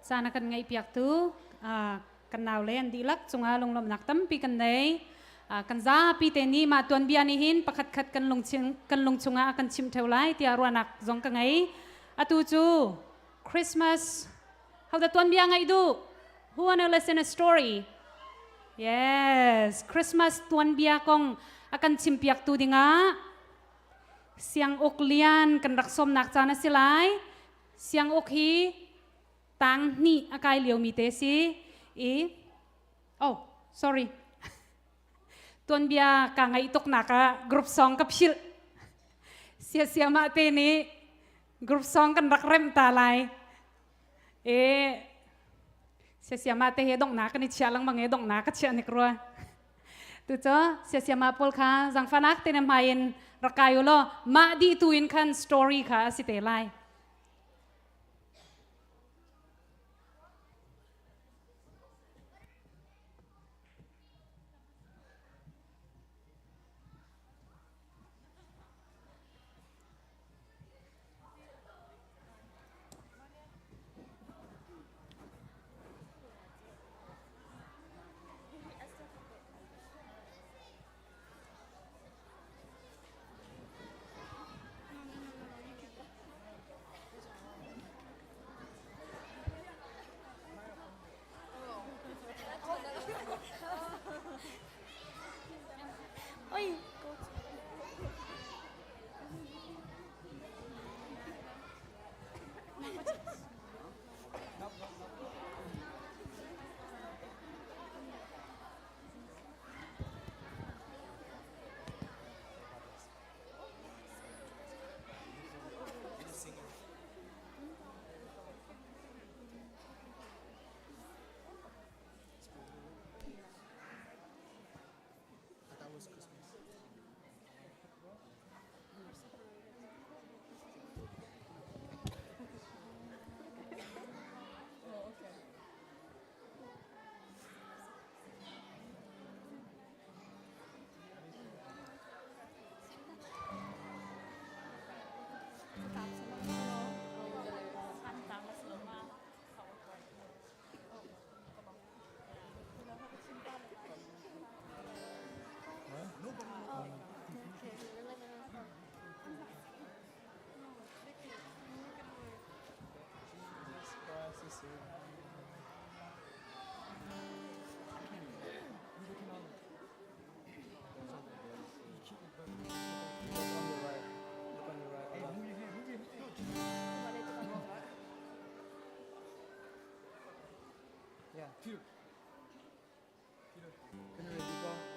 sana kan ngai piak tu kan naw len di lak chunga lunglom nak tam pi kan nei kan za pi te ni ma tuan bia ni hin pakhat khat kan lung chunga kan chim theulai ti arwa nak zong ka ngai atu chu Christmas how the tuan bia ngai du who wanna listen a story yes Christmas tuan bia kong akan chim piak tu dinga siang ok lian kan raksom nak chana silai siang ok hi tang ni akai liu mi te si oh sorry tuan bia ka ngai tok naka group song kap shil sia ma te ni group song kan rak rem ta lai sia ma te he dong na kan ni chia lang mang he dong na ka chia ni kro tu cho sia ma pol kha jang fanak te na main rakayo lo ma di tuin kan story kha si te lai Peter. Can you ready go?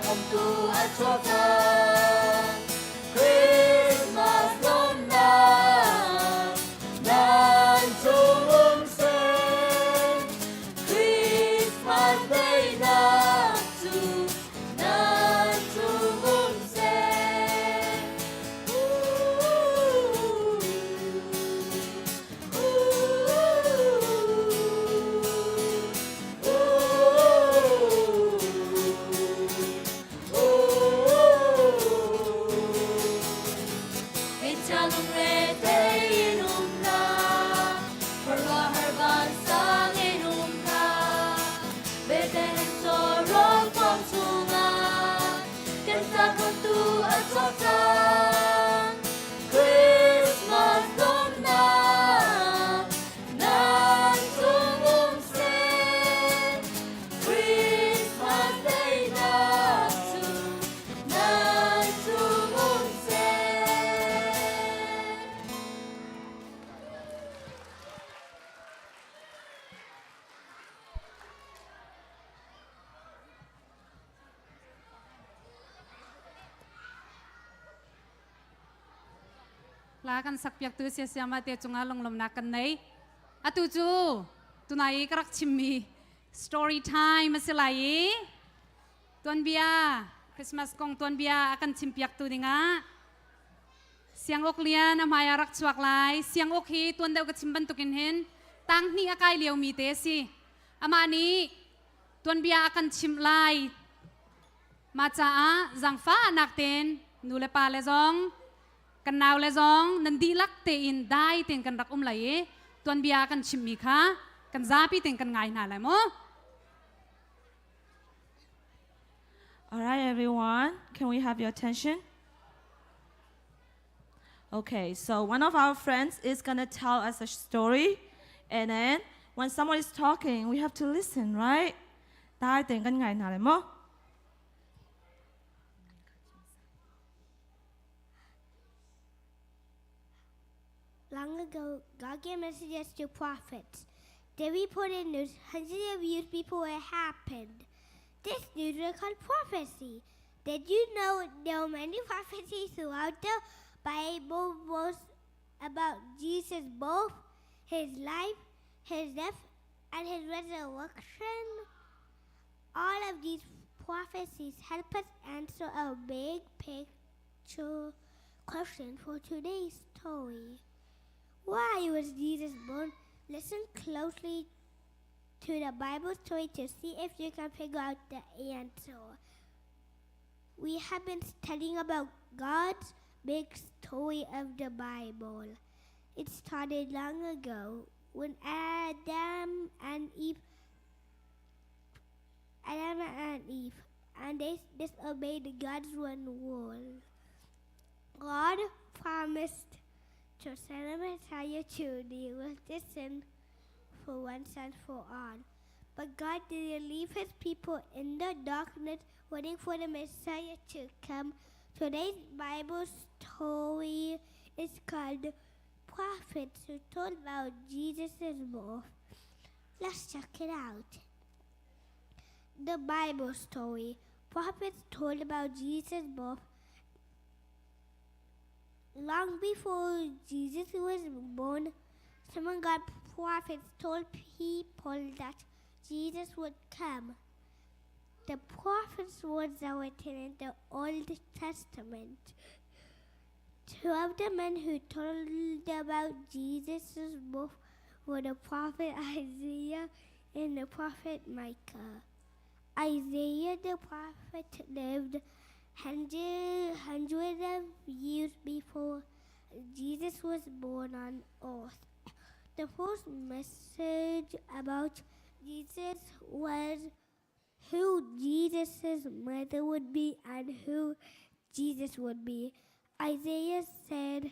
come to a Christmas come now. Shalom Rete Inumna Parwaharban Sang Inumna Bethlehem Sorok Pamsunga Kenta Kontu Atsotang Christmas Domna Nan Sungum Sen Christmas Day Natsu Nan Sungum Sen ลากันสักเปียกตัวเสียเสียมาเตจงอาลงลมนักกันไหนอะตูจูตุนายกรักชิมมี story time มาสิไหลตัวนเบียคริสต์มาสกงตัวนเบียอากันชิมเปียกตัวดิงะเสียงอกเลียนอามายารักชวกลายเสียงอกฮีตัวนเดียวกับชิมบันตุกินเห็นตั้งนี่อากายเลียวมีเตสิอามานี้ตัวนเบียอากันชิมลายมาจ้าจังฟ้านักเต้นนูเลปาเลซองกันนาวเลซองนันดีลักเตอินได้เต็งกันรักไหลตัวนเบียกันชิมมีค่ะกันซาปีเต็งกันไงหนาเลยมั้ง Alright, everyone, can we have your attention? Okay, so one of our friends is gonna tell us a story, and then when someone is talking, we have to listen, right? ได้เต็งกันไงหนาเลยมั้ง Long ago, God gave messages to prophets. They reported news hundreds of years before it happened. This news was called prophecy. Did you know there were many prophecies throughout the Bible was about Jesus' birth, his life, his death, and his resurrection? All of these prophecies help us answer a big picture question for today's story. Why was Jesus born? Listen closely to the Bible story to see if you can figure out the answer. We have been studying about God's big story of the Bible. It started long ago when Adam and Eve and they disobeyed God's one rule. God promised to send a Messiah to deal with this sin for once and for all. But God didn't leave his people in the darkness waiting for the Messiah to come. Today's Bible story is called Prophets Who Told About Jesus' Birth. Let's check it out. The Bible story. Prophets told about Jesus' birth. Long before Jesus was born, some God prophets told people that Jesus would come. The prophets' words are written in the Old Testament. Two of the men who told about Jesus' birth were the prophet Isaiah and the prophet Micah. Isaiah the prophet lived hundreds of years before Jesus was born on earth. The first message about Jesus was who Jesus' mother would be and who Jesus would be. Isaiah said,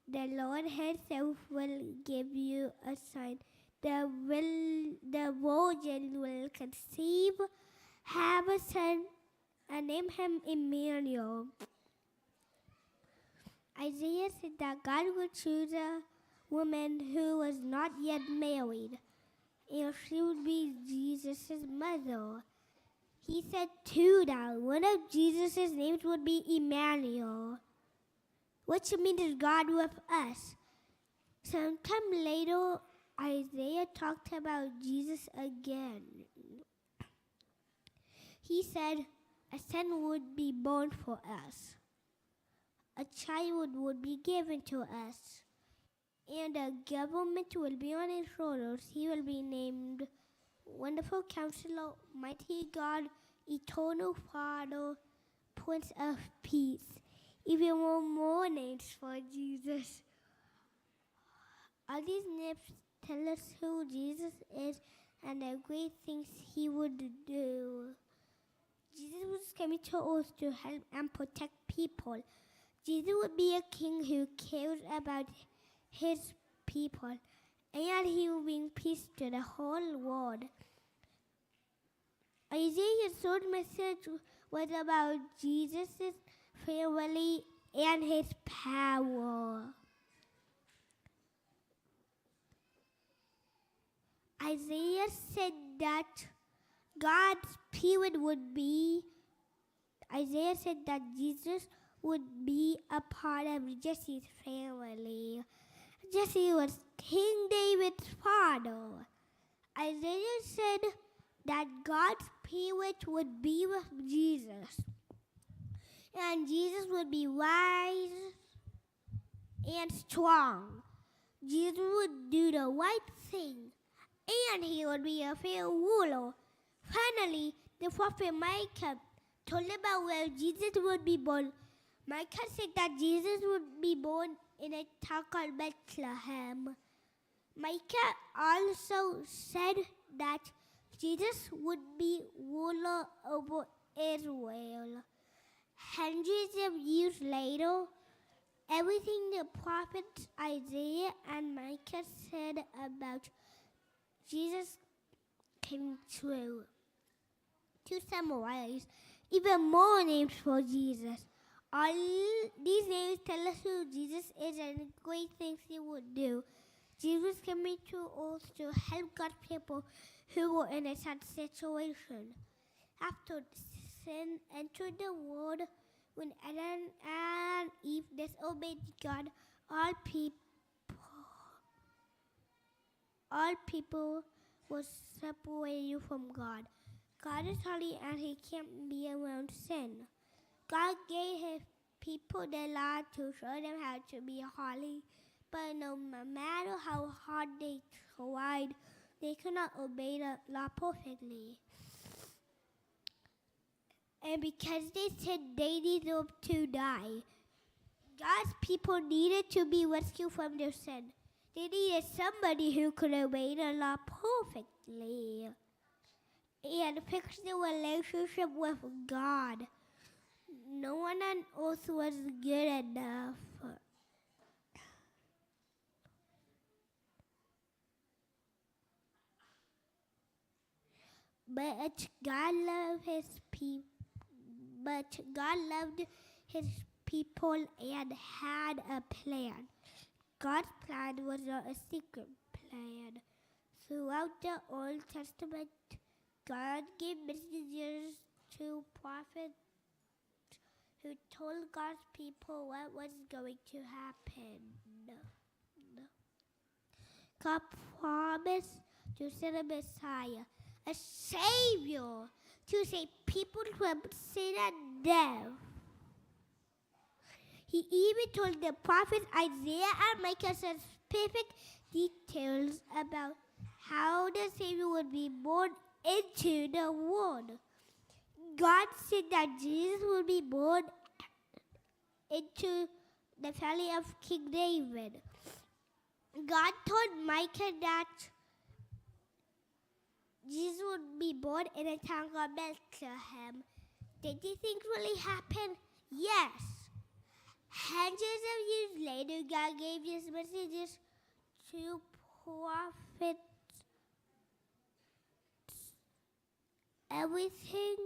"The Lord himself will give you a sign. The virgin will conceive, have a son, and name him Emmanuel." Isaiah said that God would choose a woman who was not yet married, and she would be Jesus' mother. He said too that one of Jesus' names would be Emmanuel, which means God with us. Sometime later, Isaiah talked about Jesus again. He said, "A son would be born for us. A child would be given to us. And the government will be on his shoulders. He will be named Wonderful Counselor, Mighty God, Eternal Father, Prince of Peace. even more names for Jesus. All these names tell us who Jesus is and the great things he would do. Jesus was coming to earth to help and protect people. Jesus would be a king who cares about his people, and he will bring peace to the whole world. Isaiah's third message was about Jesus' family and his power. Isaiah said that Isaiah said that Jesus would be a part of Jesse's family. Jesse was King David's father. Isaiah said that God's spirit would be with Jesus. And Jesus would be wise and strong. Jesus would do the right thing. And he would be a fair ruler. Finally, the prophet Micah told about where Jesus would be born. Micah said that Jesus would be born in a town called Bethlehem. Micah also said that Jesus would be ruler over Israel. Hundreds of years later, everything the prophets Isaiah and Micah said about Jesus came true. To summarize, even more names for Jesus. All these names tell us who Jesus is and the great things he would do. Jesus came to earth to help God's people who were in a sad situation. After sin entered the world, when Adam and Eve disobeyed God, all people were separated from God. God is holy and he can't be around sin. God gave his people the law to show them how to be holy, but no matter how hard they tried, they could not obey the law perfectly. And because they said they deserved to die, God's people needed to be rescued from their sin. They needed somebody who could obey the law perfectly and fix the relationship with God. No one on earth was good enough. But God loved his people. But God loved his people and had a plan. God's plan was not a secret plan. Throughout the Old Testament, God gave messengers to prophets who told God's people what was going to happen. God promised to send a Messiah, a Savior, to save people from sin and death. He even told the prophets Isaiah and Micah specific details about how the Savior would be born into the world. God said that Jesus would be born into the family of King David. God told Micah that Jesus would be born in a town called Bethlehem. Did these things really happen? Yes. Hundreds of years later, God gave these messages to prophets. Everything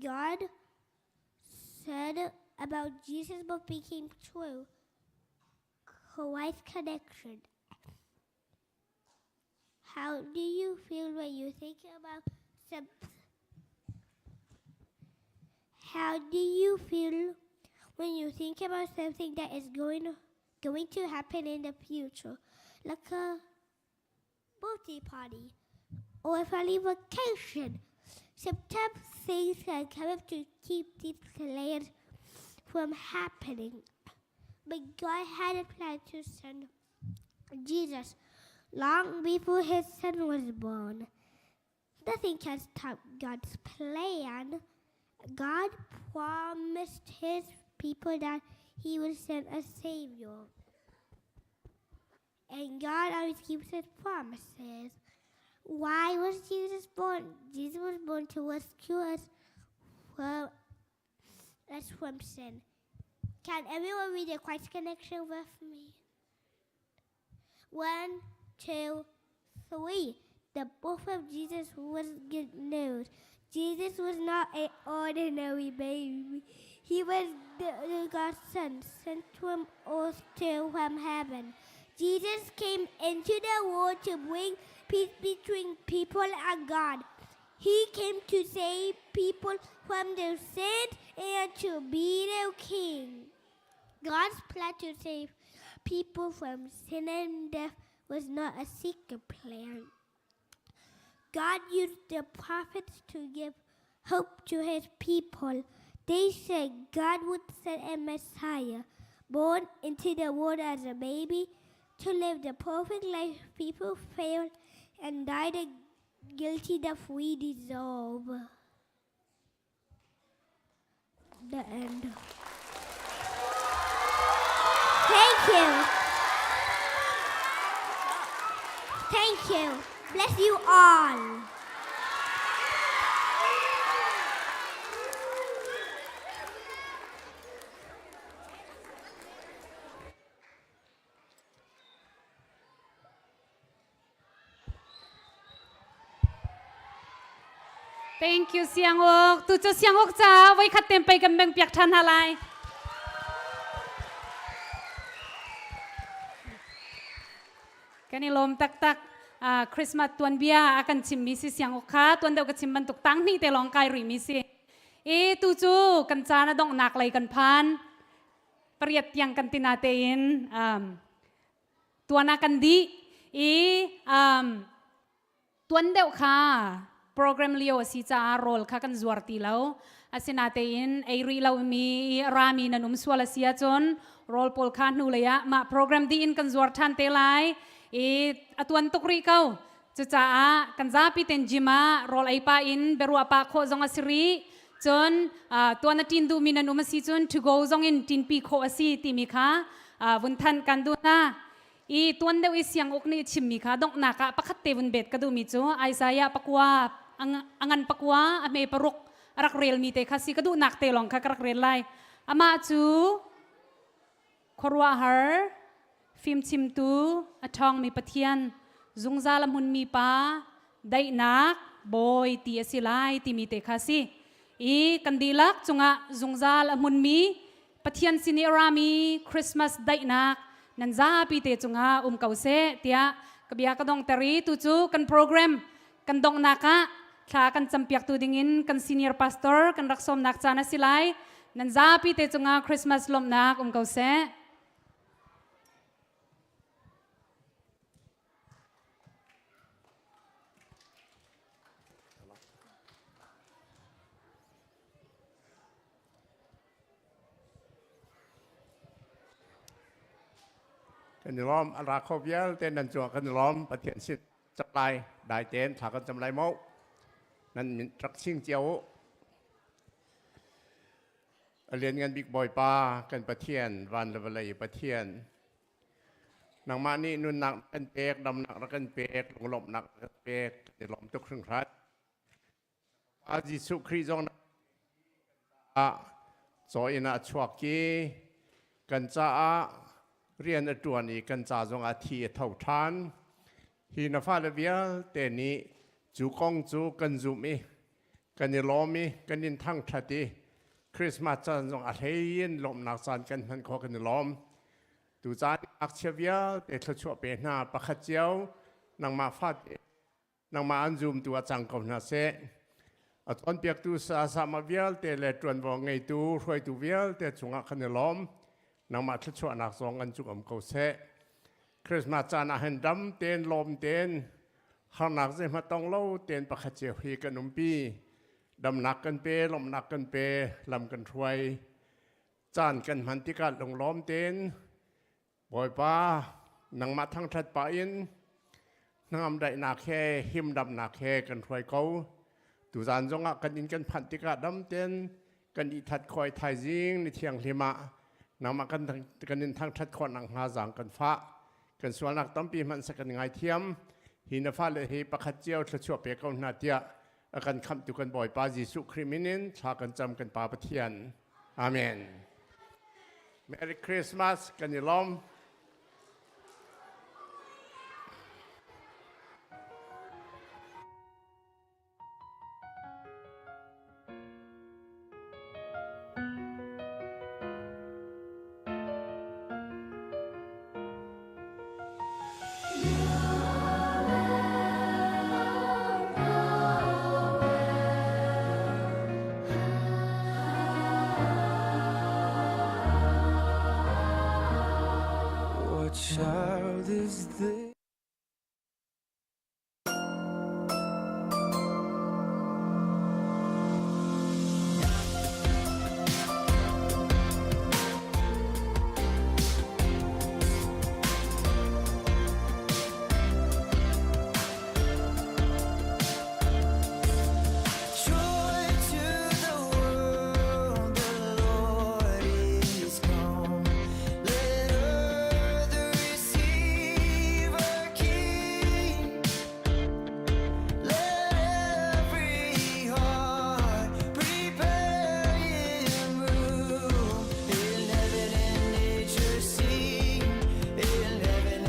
God said about Jesus but became true. Christ connection. How do you feel when you think about something? How do you feel when you think about something that is going to happen in the future, like a birthday party or a family vacation? Sometimes things can come up to keep these plans from happening. But God had a plan to send Jesus long before his son was born. Nothing can stop God's plan. God promised his people that he would send a savior. And God always keeps his promises. Why was Jesus born? Jesus was born to rescue us from sin. Can everyone read the Christ connection with me? 1, 2, 3. The birth of Jesus was good news. Jesus was not an ordinary baby. He was the God's son, sent from earth from heaven. Jesus came into the world to bring peace between people and God. He came to save people from their sins and to be their king. God's plan to save people from sin and death was not a secret plan. God used the prophets to give hope to his people. They said God would send a Messiah, born into the world as a baby, to live the perfect life people failed and die the guilty death we deserve. The end. Thank you. Thank you. Bless you all. Thank you เสียงอกตุจะเสียงอกจ้าไว้คัดเต็มไปกันแบ่งเปียกทันอะไรกันนี่ลมตักคริสต์มาสตัวนเบียอากันชิมมิสิเสียงอกค่ะตัวนเดียวกับชิมบรรทุกตั้งนี่แต่ลองกายหรือมิสิตุจูกันจานะดองหนักเลยกันพันเปรียบยังกันตินาเตนตัวนักกันดีตัวนเดียวค่ะโปรแกรมเลี้ยวสิจ้าโรลค่ะกันจวดตีแล้วอาศินาเตนไอรีเรามีรามีนันุมสวลเสียจนโรลโพลคานูเลยะมาโปรแกรมดีอินกันจวดทันเตไลอตัวนตุกรีเขาจะจ้ากันจ้าพิเตนจิมาโรลไอปาอินเบรัวปาโคจงอสิริจนตัวนัตินดูมีนันุมสิจนทูโกจงอินตินปีโคอสิติมิค่ะวันทันกันดูนะตัวนเดียวเสียงอกนี่ชิมมิค่ะดงนักปะคัดเตวันเบ็ดก็ดูมิจูไอซายะปะกัวangan pakwa ame paruk arak rel mi te khasi kadu nak te long kha karak rel lai ama chu khorwa har phim chim tu athong mi pathian zungza lam hun mi pa dai nak boy ti asilai ti mi te khasi kandilak chunga zungza lam hun mi pathian sini rami Christmas dai nak nanza pi te chunga kause tia kabia kadong tari tu chu kan program kan dong nakaถ้ากันจำเปียกตัวดิ่งกันซีเนียร์พาสตอร์กันรักสมนักจานะสิไลนั่นจ้าปีเตจงาคริสต์มาสลมนักเขาเสกันล้อมอาราคบเยลเต้นนันจัวกันล้อมประเทศสิจับไลได้เต้นถ้ากันจำไลเมานั่นมีรักชิงเจียวเรียนกันบิ๊กบอยป้ากันประเทียนวันละวันละประเทียนนางมานี่นุ่นหนักกันเปกดำหนักกันเปกลงลมหนักกันเปกจะลมตุกครึ่งครัดอาจิสุครีจงจอยน่าชวกีกันจ้าเรียนตัวนี้กันจ้าจงอาทิตย์เท่าทานฮีนาฟาเลเวียเตนี้จูกงจูกันจูมีกันยิลมีกันยินทั้งทัดดีคริสต์มาสจันทร์อาทิตย์ลมหนักสันกันมันขอกันยิลตูจานอักเชเวียเตะชั่วเป็นหน้าปะขัดเจียวนางมาฟาดนางมาอันจูมตัวจังกบนาเซตอนเปียกตูสาสามาเวียเตะเลตรวนวงไงตูรวยตูเวียเตะจงอักกันยิลนางมาชั่วนักสองกันจุกอมเขาเซคริสต์มาสจันทร์อาหารดำเต้นลมเต้นข้างหนักจะมาต้องเล่าเต้นประคัดเจียวฮีกันนุ่มปีดำหนักกันเปลมหนักกันเปลำกันถวยจานกันหันติกัดลงล้อมเต้นบ่อยป้านังมาทั้งทัดป่าอินนังอำได้หนักแค่หิมดำหนักแค่กันถวยเขา ตุจานจงอ่ะกันอินกันพันติกาดำเต็นกันอิทัดคอยไทยจิงในเทียงลิมะนำมากันอินทางทัดคอนังหาจางกันฟ้ากันส่วนนักตั้มปีมันสักกันไงเทียมหินฟ้าเลยประคัดเจียวทะชัวเปียกนาเตียกันคำตุกันบ่อยปาจิสุคริมินินชากันจำกันปาปะเทียนอาเมน Merry Christmas กันยลอม